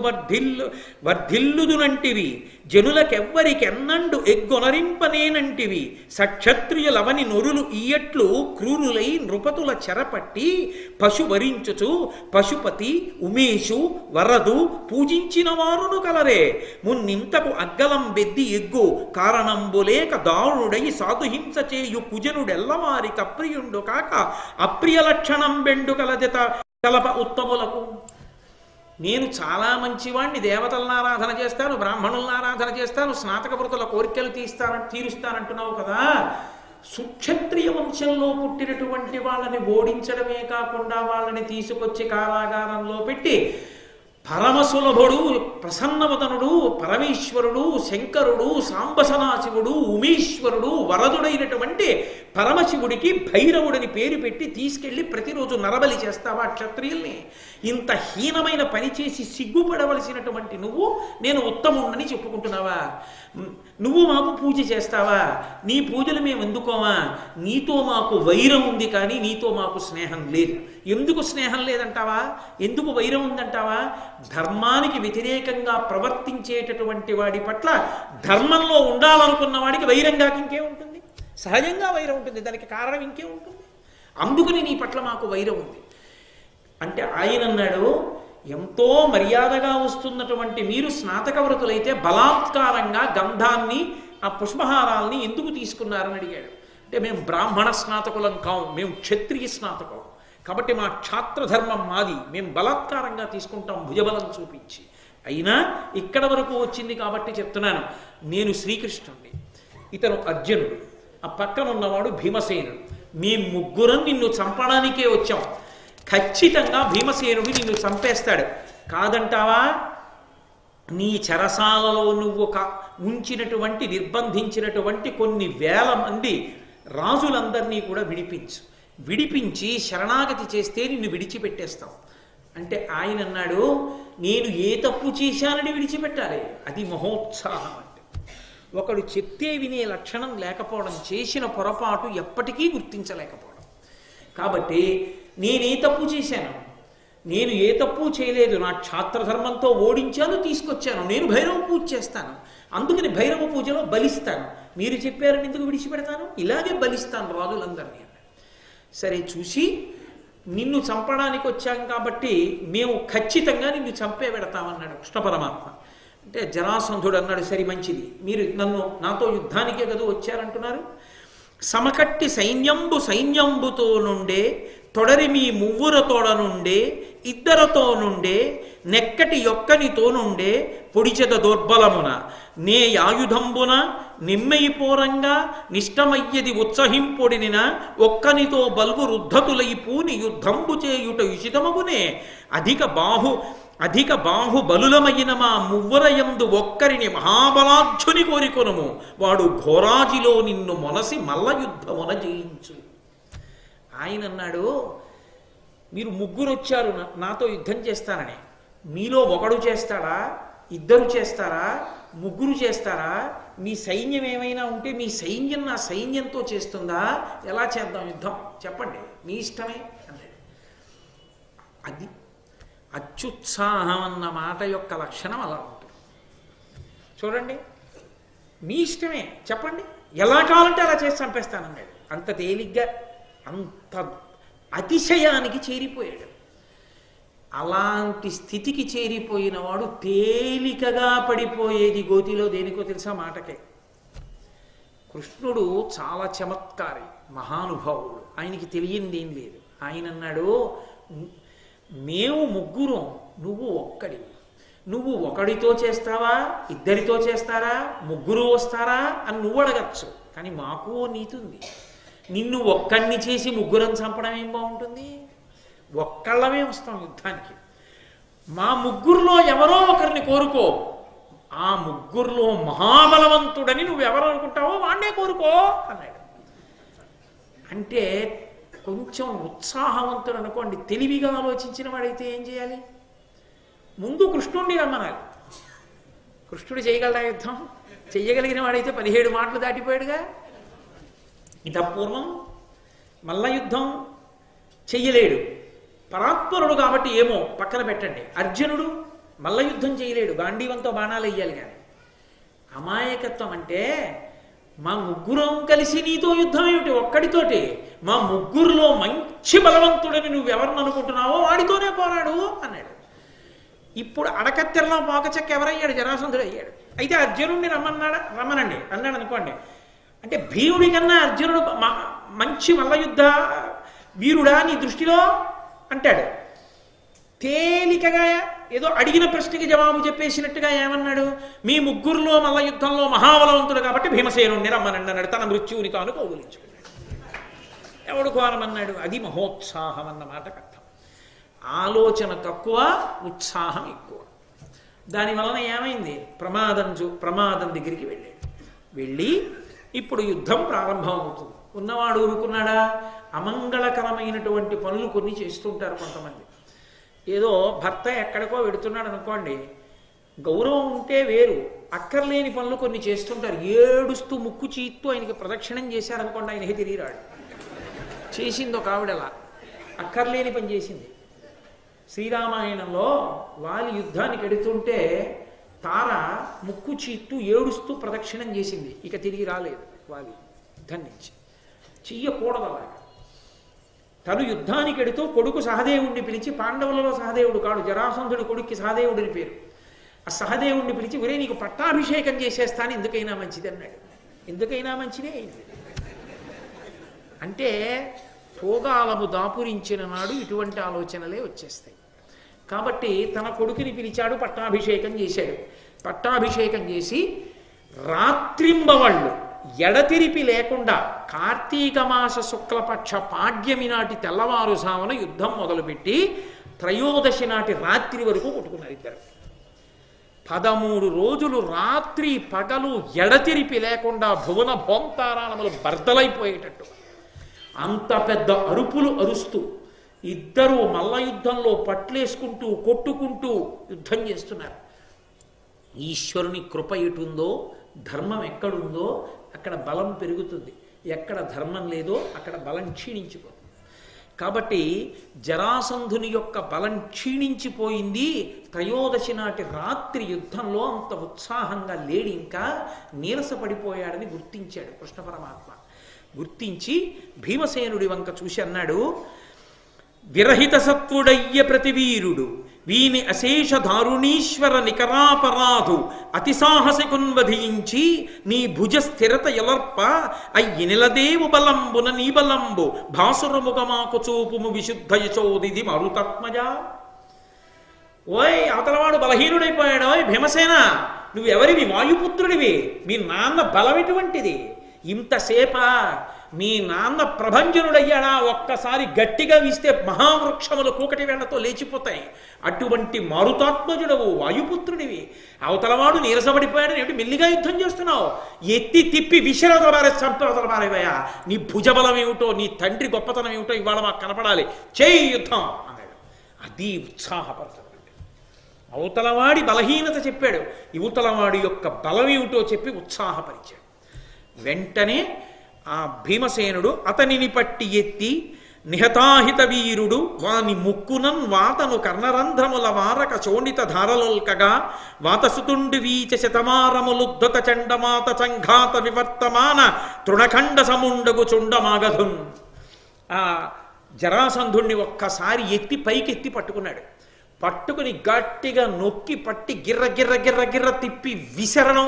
వర్ధిల్లుదునంటివి, జనులకెవ్వరికెన్నండు ఎగ్గొనరింపనేనంటివి, సక్షత్రియులవని నొరులు ఈయట్లు క్రూరులై నృపతుల చెరపట్టి పశువరించుచు పశుపతి ఉమేషు వరదు పూజించిన వారును కలరే, మున్నింతకు అగ్గలం బెద్ది ఎగ్గు కారణంబులేక దారుణుడై సాధుహింస చేయు కుజనుడెల్లవారి కప్రియుండు కాక అప్రియ లక్షణం బెండు కలదిత కలప ఉత్తములకు. నేను చాలా మంచివాణ్ణి, దేవతలను ఆరాధన చేస్తాను, బ్రాహ్మణులను ఆరాధన చేస్తాను, స్నాతక వ్రతుల కోరికలు తీరుస్తానంటున్నావు కదా, సుక్షత్రియ వంశంలో పుట్టినటువంటి వాళ్ళని ఓడించడమే కాకుండా వాళ్ళని తీసుకొచ్చి కారాగారంలో పెట్టి పరమసులభుడు ప్రసన్నవదనుడు పరమేశ్వరుడు శంకరుడు సాంబసనాశివుడు ఉమేశ్వరుడు వరదుడైనటువంటి పరమశివుడికి భైరవుడిని పేరు పెట్టి తీసుకెళ్లి ప్రతిరోజు నరబలి చేస్తావా క్షత్రియుల్ని? ఇంత హీనమైన పని చేసి సిగ్గుపడవలసినటువంటి నువ్వు నేను ఉత్తముణ్ణని చెప్పుకుంటున్నావా? నువ్వు మాకు పూజ చేస్తావా? నీ పూజలు మేము ఎందుకోమా? నీతో మాకు వైరం ఉంది కానీ నీతో మాకు స్నేహం లేదు. ఎందుకు స్నేహం లేదంటావా? ఎందుకు వైరం ఉందంటావా? ధర్మానికి వ్యతిరేకంగా ప్రవర్తించేటటువంటి వాడి పట్ల ధర్మంలో ఉండాలనుకున్న వాడికి వైరంగా ఇంకే ఉంటుంది? సహజంగా వైరం ఉంటుంది, దానికి కారణం ఇంకే ఉంటుంది. అందుకని నీ పట్ల మాకు వైరం ఉంది అంటే ఆయన అన్నాడు, ఎంతో మర్యాదగా వస్తున్నటువంటి మీరు స్నాతక వ్రతులైతే బలాత్కారంగా గంధాన్ని ఆ పుష్పహారాల్ని ఎందుకు తీసుకున్నారని అడిగాడు. అంటే మేము బ్రాహ్మణ స్నాతకులం కావు, మేము క్షత్రియ స్నాతకులం, కాబట్టి మా క్షాత్రధర్మం మాది, మేము బలాత్కారంగా తీసుకుంటాం భుజబలం చూపించి. అయినా ఇక్కడ వరకు వచ్చింది కాబట్టి చెప్తున్నాను, నేను శ్రీకృష్ణుడిని, ఇతను అర్జునుడు, ఆ పక్కన ఉన్నవాడు భీమసేనుడు, మేము ముగ్గురం నిన్ను చంపడానికే వచ్చాం, ఖచ్చితంగా భీమసేనుడు నిన్ను చంపేస్తాడు. కాదంటావా? నీ చెరసాలలో నువ్వు ఉంచినటువంటి నిర్బంధించినటువంటి కొన్ని వేల మంది రాజులందరినీ కూడా విడిపించి శరణాగతి చేస్తే నిన్ను విడిచిపెట్టేస్తాం అంటే ఆయన అన్నాడు, నేను ఏ తప్పు చేశానని విడిచిపెట్టాలి? అది మహోత్సాహం అంటే. ఒకడు చెప్తే వినే లక్షణం లేకపోవడం, చేసిన పొరపాటు ఎప్పటికీ గుర్తించలేకపోవడం. కాబట్టి నేనే తప్పు చేశాను, నేను ఏ తప్పు చేయలేదు, నా క్షాత్రధర్మంతో ఓడించాను, తీసుకొచ్చాను, నేను భైరవ పూజ చేస్తాను, అందుకని భైరవ పూజలో బలిస్తాను, మీరు చెప్పారని ఎందుకు విడిచిపెడతాను, ఇలాగే బలిస్తాను రాజులందరినీ. సరే చూసి నిన్ను చంపడానికి వచ్చాం కాబట్టి మేము ఖచ్చితంగా నిన్ను చంపే పెడతామన్నాడు కృష్ణ పరమాత్మ. అంటే జరాసంధుడు అన్నాడు, సరి మంచిది, మీరు నాతో యుద్ధానికే కదా వచ్చారంటున్నారు, సమకట్టి సైన్యంబుతో నుండే తొడరి మీ మువ్వుర తోడ నుండే ఇద్దరతో నుండే నెక్కటి యొక్కనితో నుండే పొడిచెద దోర్బలమున నే ఆయుధంబున నిమ్మెయిపోరంగా నిష్టమయ్యది ఉత్సహింపొడినిన ఒక్కనితో బల్వు రుద్ధతులైపూని యుద్ధంబు చేయుట ఉచితమగునే అధిక బాహుబలులమైన మా మువ్వరయందు ఒక్కరిని మహాబలాఢ్యుని కోరికొనుము వాడు ఘోరాజిలో నిన్ను మొనసి మల్ల యుద్ధమున జయించు. ఆయన అన్నాడు, మీరు ముగ్గురు వచ్చారు నాతో యుద్ధం చేస్తానని, మీలో ఒకడు చేస్తాడా, ఇద్దరు చేస్తారా, ముగ్గురు చేస్తారా, మీ సైన్యం ఏమైనా ఉంటే మీ సైన్యం నా సైన్యంతో చేస్తుందా, ఎలా చేద్దాం యుద్ధం చెప్పండి, మీ ఇష్టమే అన్నాడు. అది అత్యుత్సాహం అన్న మాట యొక్క లక్షణం అలా ఉంటుంది. చూడండి, మీ ఇష్టమే చెప్పండి, ఎలా కావాలంటే అలా చేసి చంపేస్తానన్నాడు. అంత తేలిగ్గా, అంత అతిశయానికి చేరిపోయాడు. అలాంటి స్థితికి చేరిపోయిన వాడు తేలికగా పడిపోయేది గోతిలో దేనికో తెలుసా, మాటకే. కృష్ణుడు చాలా చమత్కారి, మహానుభావుడు, ఆయనకి తెలియంది ఏం లేదు. ఆయన అన్నాడు, మేము ముగ్గురం, నువ్వు ఒక్కడివి, నువ్వు ఒకడితో చేస్తావా, ఇద్దరితో చేస్తారా, ముగ్గురు వస్తారా అని నువ్వు అడగచ్చు, కానీ మాకు నీతి ఉంది. నిన్ను ఒక్కడిని చేసి ముగ్గురం చంపడం ఏం బాగుంటుంది, ఒక్కళ్ళమే వస్తాం యుద్ధానికి. మా ముగ్గురులో ఎవరో ఒకరిని కోరుకో, ఆ ముగ్గురులో మహాబలవంతుడని నువ్వెవరు అనుకుంటావో వాణ్ణే కోరుకో అన్నాడు. అంటే కొంచెం ఉత్సాహవంతుడు అనుకోండి, తెలివిగా ఆలోచించిన వాడైతే ఏం చేయాలి, ముందు కృష్ణుడిని రమ్మనాలి. కృష్ణుడు చేయగలరా యుద్ధం, చెయ్యగలిగిన వాడైతే 17 మాటలు దాటిపోయాడుగా. ఇతపూర్వం మల్ల యుద్ధం చెయ్యలేడు, పరాత్పరుడు కాబట్టి ఏమో పక్కన పెట్టండి. అర్జునుడు మల్ల యుద్ధం చేయలేడు, గాంధీవంతో బాణాలు వేయాలి. కానీ అమాయకత్వం అంటే, మా ముగ్గురం కలిసి నీతో యుద్ధం ఏమిటి ఒక్కడితోటి, మా ముగ్గురులో మంచి బలవంతుడని నువ్వెవరిని అనుకుంటున్నావో వాడితోనే పోరాడు అన్నాడు. ఇప్పుడు అడకత్తెరలో పోకచెక్క ఎవరయ్యాడు, జరాసంధుడు అయ్యాడు. అయితే అర్జునుడిని రమ్మనండి అన్నాడు అనుకోండి, అంటే భీముడి కన్నా అర్జునుడు మంచి మల్లయుద్ధ వీరుడా నీ దృష్టిలో అంటాడు. తేలికగా ఏదో అడిగిన ప్రశ్నకి జవాబు చెప్పేసినట్టుగా ఏమన్నాడు, మీ ముగ్గురులో మల్ల యుద్ధంలో మహాబలవంతుడు కాబట్టి భీమసేనుణ్ణి రమ్మనండి అన్నాడు. తన మృత్యువుని కాను కౌగులించుకున్నాడు. ఎవడు కోరమన్నాడు, అది మహోత్సాహం అన్న మాటకు అర్థం. ఆలోచన తక్కువ, ఉత్సాహం ఎక్కువ. దానివలన ఏమైంది, ప్రమాదం దగ్గరికి వెళ్ళి ఇప్పుడు యుద్ధం ప్రారంభం అవుతుంది. ఉన్నవాడు ఊరుకున్నాడా, అమంగళకరమైనటువంటి పనులు కొన్ని చేస్తుంటారు కొంతమంది. ఏదో భర్త ఎక్కడికో వెడుతున్నాడు అనుకోండి, గౌరవం ఉంటే వేరు, అక్కర్లేని పనులు కొన్ని చేస్తుంటారు. ఏడుస్తూ ముక్కు చీత్తూ ఆయనకి ప్రదక్షిణం చేశారనుకోండి, ఆయన తిరిగి రాడు. చేసింది ఒక ఆవిడలా అక్కర్లేని పని చేసింది. శ్రీరామాయణంలో వాలి యుద్ధానికి ఎడుతుంటే తార ముక్కు చీత్తూ ఏడుస్తూ ప్రదక్షిణం చేసింది, ఇక తిరిగి రాలేదు వాలి యుద్ధం నుంచి. చెయ్యకూడదు అలాగా. తను యుద్ధానికి ఎడుతూ కొడుకు సహదేవుడిని పిలిచి, పాండవులలో సహదేవుడు కాడు, జరాసంధుడి కొడుక్కి సహదేవుడిని పేరు, ఆ సహదేవుడిని పిలిచి, ఒరే నీకు పట్టాభిషేకం చేసేస్తాను, ఎందుకైనా మంచిది అన్నాడు. ఎందుకైనా మంచిదే అయింది. అంటే భోగాలము దాపురించిన నాడు ఇటువంటి ఆలోచనలే వచ్చేస్తాయి. కాబట్టి తన కొడుకుని పిలిచాడు, పట్టాభిషేకం చేశాడు. పట్టాభిషేకం చేసి రాత్రింబవళ్ళు ఎడతెరిపి లేకుండా కార్తీక మాస శుక్లపక్ష పాడ్యమి నాటి తెల్లవారుజామున యుద్ధం మొదలుపెట్టి త్రయోదశి నాటి రాత్రి వరకు కొట్టుకున్నారు ఇద్దరు. 13 రోజులు రాత్రి పగలు ఎడతెరిపి లేకుండా భువన భోంతారాణములు బర్దలైపోయేటట్టు అంత పెద్ద అరుపులు అరుస్తూ ఇద్దరు మల్ల యుద్ధంలో కొట్టుకుంటూ యుద్ధం చేస్తున్నారు. ఈశ్వరుని కృప ఎటుందో ధర్మం ఎక్కడుందో అక్కడ బలం పెరుగుతుంది, ఎక్కడ ధర్మం లేదో అక్కడ బలం క్షీణించిపోతుంది. కాబట్టి జరాసంధుని యొక్క బలం క్షీణించిపోయింది. త్రయోదశి నాటి రాత్రి యుద్ధంలో అంత ఉత్సాహంగా లేడి, ఇంకా నీరసపడిపోయాడని గుర్తించాడు కృష్ణ పరమాత్మ. గుర్తించి భీమసేనుడి వంక చూసి అన్నాడు, విరహిత సత్వుడయ్య ప్రతివీరుడు వీని అశేష దారుణీశ్వర నికరాపరాధు అతి సాహసికున్వధించి నీ భుజ స్థిరత ఎలర్ప అయ్యి నిలదేవు బలంబున నీ బలంబు భాసురముగమాకు చూపుము విశుద్ధ యశోదిది మరుతత్మజ. ఓయ్ అవతలవాడు బలహీనుడైపోయాడు. ఓయ్ భీమసేన, నువ్వెవరివి? వాయుపుత్రుడివి. మీ నాన్న బలం ఎటువంటిది? ఇంతసేపా మీ నాన్న ప్రభంజనుడయ్యాడా? ఒక్కసారి గట్టిగా వీస్తే మహావృక్షములు కూకటి వేళ్లతో లేచిపోతాయి. అటువంటి మారుతాత్మజుడవు, వాయుపుత్రుడివి. అవతలవాడు నీరసపడిపోయాడని ఏమిటి మెల్లిగా యుద్ధం చేస్తున్నావు? ఎత్తి తిప్పి విశరదలబారే చంపవతలబారేవయ్యా. నీ భుజబలం ఏమిటో, నీ తండ్రి గొప్పతనం ఏమిటో ఇవాళ మాకు కనపడాలి, చేయి యుద్ధం అన్నాడు. అది ఉత్సాహపరచడం. అవతలవాడి బలహీనత చెప్పాడు, యువతలవాడి యొక్క బలం ఏమిటో చెప్పి ఉత్సాహపరిచాడు. వెంటనే ఆ భీమసేనుడు అతనిని పట్టి ఎత్తి నిహతాహిత వీరుడు వాని ముక్కునన్ వాతను కర్ణరంధ్రముల వారక చోణిత ధారలొల్కగా వాతసుతుండి వీచ శతమారములుద్ధత చండమాత సంఘాత వివర్తమాన తృణఖండ సముండగు చుండమాగధున్. ఆ జరాసంధుణ్ణి ఒక్కసారి ఎత్తి పైకెత్తి పట్టుకున్నాడు. పట్టుకుని గట్టిగా నొక్కి పట్టి గిర్ర గిర్ర గిర్ర గిర్ర తిప్పి విసరడం,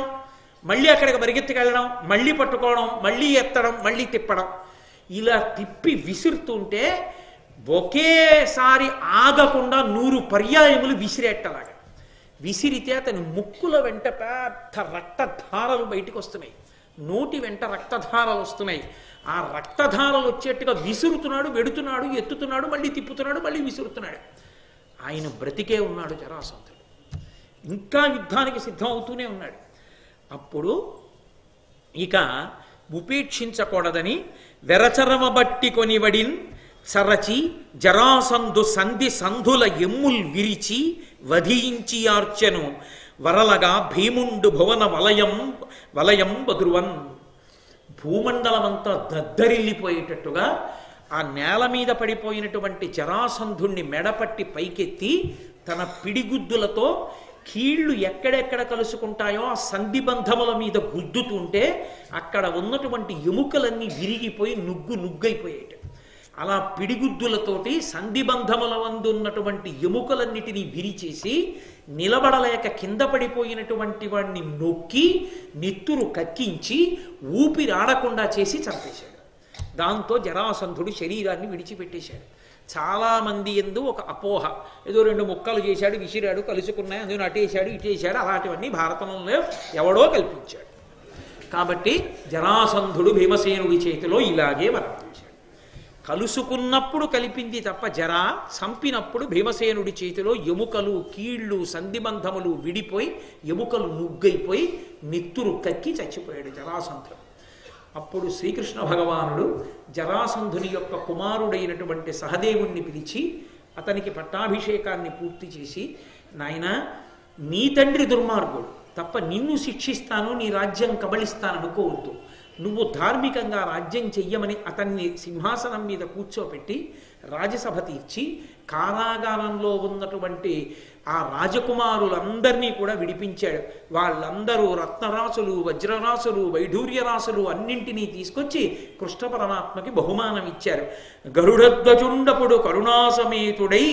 మళ్ళీ అక్కడికి పరిగెత్తుకెళ్ళడం, మళ్ళీ పట్టుకోవడం, మళ్ళీ ఎత్తడం, మళ్ళీ తిప్పడం. ఇలా తిప్పి విసురుతుంటే ఒకేసారి ఆగకుండా 100 పర్యాయములు విసిరేట్టలాగా విసిరితే అతని ముక్కుల వెంట పెద్ద రక్తధారలు బయటకు వస్తున్నాయి, నోటి వెంట రక్తధారలు వస్తున్నాయి. ఆ రక్తధారలు వచ్చేట్టుగా విసురుతున్నాడు, వెడుతున్నాడు, ఎత్తుతున్నాడు, మళ్ళీ తిప్పుతున్నాడు, మళ్ళీ విసురుతున్నాడు. ఆయన బ్రతికే ఉన్నాడు జరాసంధుడు, ఇంకా యుద్ధానికి సిద్ధం అవుతూనే ఉన్నాడు. అప్పుడు ఇక ఉపేక్షించకూడదని వెరచరమ బట్టి కొనివడిన్ చరచి జరాసంధు సంధి సంధుల ఎమ్ముల్ విరిచి వధించి ఆర్చెను వరలగా భీముండు భువన వలయం బదురువన్. భూమండలమంతా దద్దరిల్లిపోయేటట్టుగా ఆ నేల మీద పడిపోయినటువంటి జరాసంధుణ్ణి మెడపట్టి పైకెత్తి తన పిడిగుద్దులతో కీళ్లు ఎక్కడెక్కడ కలుసుకుంటాయో ఆ సంధిబంధముల మీద గుద్దుతుంటే అక్కడ ఉన్నటువంటి ఎముకలన్నీ విరిగిపోయి నుగ్గైపోయాయి. అలా పిడిగుద్దులతోటి సంధిబంధముల వందున్నటువంటి ఎముకలన్నిటినీ విరిచేసి నిలబడలేక కింద పడిపోయినటువంటి వాడిని నొక్కి నెత్తురు కక్కించి ఊపిరాడకుండా చేసి చంపేశాడు. దాంతో జరాసంధుడు శరీరాన్ని విడిచిపెట్టేశాడు. చాలామంది ఎందు ఒక అపోహ, ఏదో 2 ముక్కలు చేశాడు, విసిరాడు, కలుసుకున్నాయి, అందులో అటేశాడు ఇటేశాడు, అలాంటివన్నీ భారతంలో ఎవడో కల్పించాడు. కాబట్టి జరాసంధుడు భీమసేనుడి చేతిలో ఇలాగే మరణించాడు. కలుసుకున్నప్పుడు కలిపింది తప్ప జరా, చంపినప్పుడు భీమసేనుడి చేతిలో ఎముకలు, కీళ్ళు, సంధిబంధములు విడిపోయి ఎముకలు నుగ్గైపోయి నెత్తురు కక్కి చచ్చిపోయాడు జరాసంధుడు. అప్పుడు శ్రీకృష్ణ భగవానుడు జరాసంధుని యొక్క కుమారుడైనటువంటి సహదేవుణ్ణి పిలిచి అతనికి పట్టాభిషేకాన్ని పూర్తి చేసి, నాయనా, నీ తండ్రి దుర్మార్గుడు తప్ప నిన్ను శిక్షిస్తాను, నీ రాజ్యం కబళిస్తాననుకోవద్దు. నువ్వు ధార్మికంగా రాజ్యం చెయ్యమని అతన్ని సింహాసనం మీద కూర్చోపెట్టి రాజసభ తీర్చి కారాగారంలో ఉన్నటువంటి ఆ రాజకుమారులందరినీ కూడా విడిపించాడు. వాళ్ళందరూ రత్నరాసులు, వజ్రరాసులు, వైఢూర్యరాసులు అన్నింటినీ తీసుకొచ్చి కృష్ణ పరమాత్మకి బహుమానం ఇచ్చారు. గరుడధ్వజుండపుడు కరుణాసమేతుడై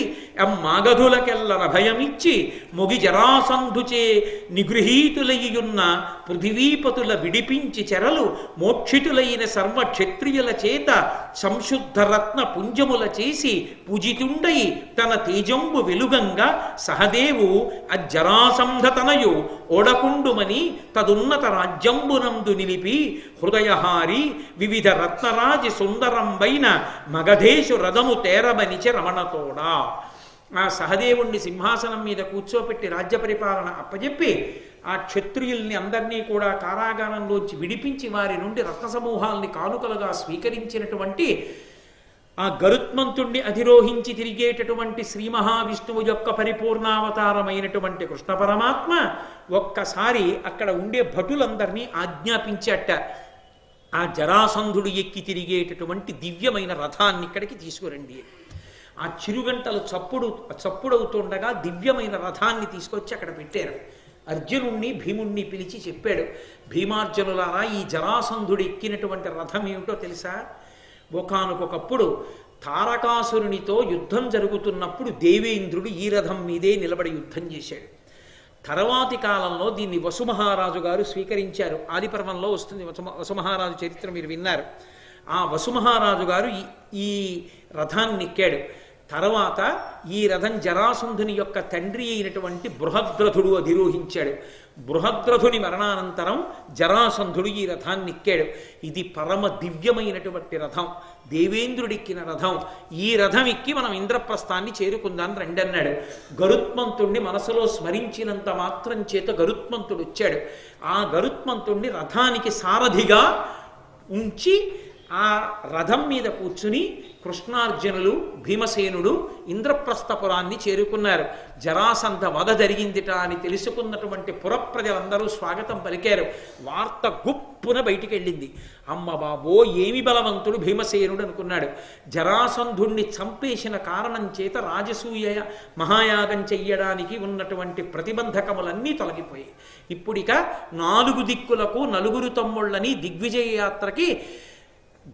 మాగధులకెల్లర భయమిచ్చి మొగి జరాసంధుచే నిగృహీతులయ్యున్న పృథివీపతుల విడిపించి చెరలు మోక్షితులైన సర్వక్షత్రియుల చేత సంశుద్ధ రత్న పుంజముల చేసి పూజితుండై తన తేజంబు వెలుగంగా సహదేవు అజ్జరాసంధతనయు ఓడకుండుమని తదున్నత రాజ్యంబునందు నిలిపి హృదయహారి వివిధ రత్నరాజి సుందరంబైన మగధేశు రథము తేరబనిచె రమణతోడా. ఆ సహదేవుణ్ణి సింహాసనం మీద కూర్చోపెట్టి రాజ్య పరిపాలన అప్పచెప్పి ఆ క్షత్రియుల్ని అందరినీ కూడా కారాగారంలోంచి విడిపించి వారి నుండి రత్న సమూహాల్ని కానుకలుగా స్వీకరించినటువంటి ఆ గరుత్మంతుణ్ణి అధిరోహించి తిరిగేటటువంటి శ్రీ మహావిష్ణువు యొక్క పరిపూర్ణావతారమైనటువంటి కృష్ణ పరమాత్మ ఒక్కసారి అక్కడ ఉండే భటులందరినీ ఆజ్ఞాపించట, ఆ జరాసంధుడు ఎక్కి తిరిగేటటువంటి దివ్యమైన రథాన్ని ఇక్కడికి తీసుకురండి. ఆ చిరుగంటలు చప్పుడవుతుండగా దివ్యమైన రథాన్ని తీసుకొచ్చి అక్కడ పెట్టారు. అర్జునుణ్ణి భీముణ్ణి పిలిచి చెప్పాడు, భీమార్జునులారా, ఈ జరాసంధుడు ఎక్కినటువంటి రథం ఏమిటో తెలుసా? ఒకానొకప్పుడు తారకాసురునితో యుద్ధం జరుగుతున్నప్పుడు దేవేంద్రుడు ఈ రథం మీదే నిలబడి యుద్ధం చేశాడు. తర్వాతి కాలంలో దీన్ని వసుమహారాజు గారు స్వీకరించారు. ఆదిపర్వంలో వస్తుంది వసుమహారాజు చరిత్ర, మీరు విన్నారు. ఆ వసుమహారాజు గారు ఈ రథాన్ని ఎక్కాడు. తర్వాత ఈ రథం జరాసంధుని యొక్క తండ్రి అయినటువంటి బృహద్రథుడు అధిరోహించాడు. బృహద్రథుని మరణానంతరం జరాసంధుడు ఈ రథాన్ని ఎక్కాడు. ఇది పరమ దివ్యమైనటువంటి రథం, దేవేంద్రుడిక్కిన రథం. ఈ రథం ఎక్కి మనం ఇంద్రప్రస్థాన్ని చేరుకుందాం రండి అన్నాడు. గరుత్మంతుణ్ణి మనసులో స్మరించినంత మాత్రం చేత గరుత్మంతుడు వచ్చాడు. ఆ గరుత్మంతుణ్ణి రథానికి సారథిగా ఉంచి ఆ రథం మీద కూర్చుని కృష్ణార్జునులు భీమసేనుడు ఇంద్రప్రస్థపురాన్ని చేరుకున్నారు. జరాసంధ వధ జరిగిందిట అని తెలుసుకున్నటువంటి పురప్రజలందరూ స్వాగతం పలికారు. వార్త గుప్పున బయటికి వెళ్ళింది. అమ్మ బాబో, ఏమి బలవంతుడు భీమసేనుడు అనుకున్నాడు. జరాసంధుణ్ణి చంపేసిన కారణం చేత రాజసూయ మహాయాగం చెయ్యడానికి ఉన్నటువంటి ప్రతిబంధకములన్నీ తొలగిపోయాయి. ఇప్పుడిక 4 దిక్కులకు 4 తమ్ముళ్ళని దిగ్విజయ యాత్రకి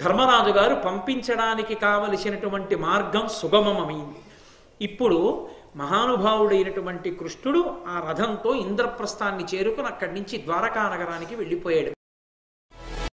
ధర్మరాజు గారు పంపించడానికి కావలసినటువంటి మార్గం సుగమమైంది. ఇప్పుడు మహానుభావుడైనటువంటి కృష్ణుడు ఆ రథంతో ఇంద్రప్రస్థాన్ని చేరుకుని అక్కడి నుంచి ద్వారకా నగరానికి వెళ్ళిపోయాడు.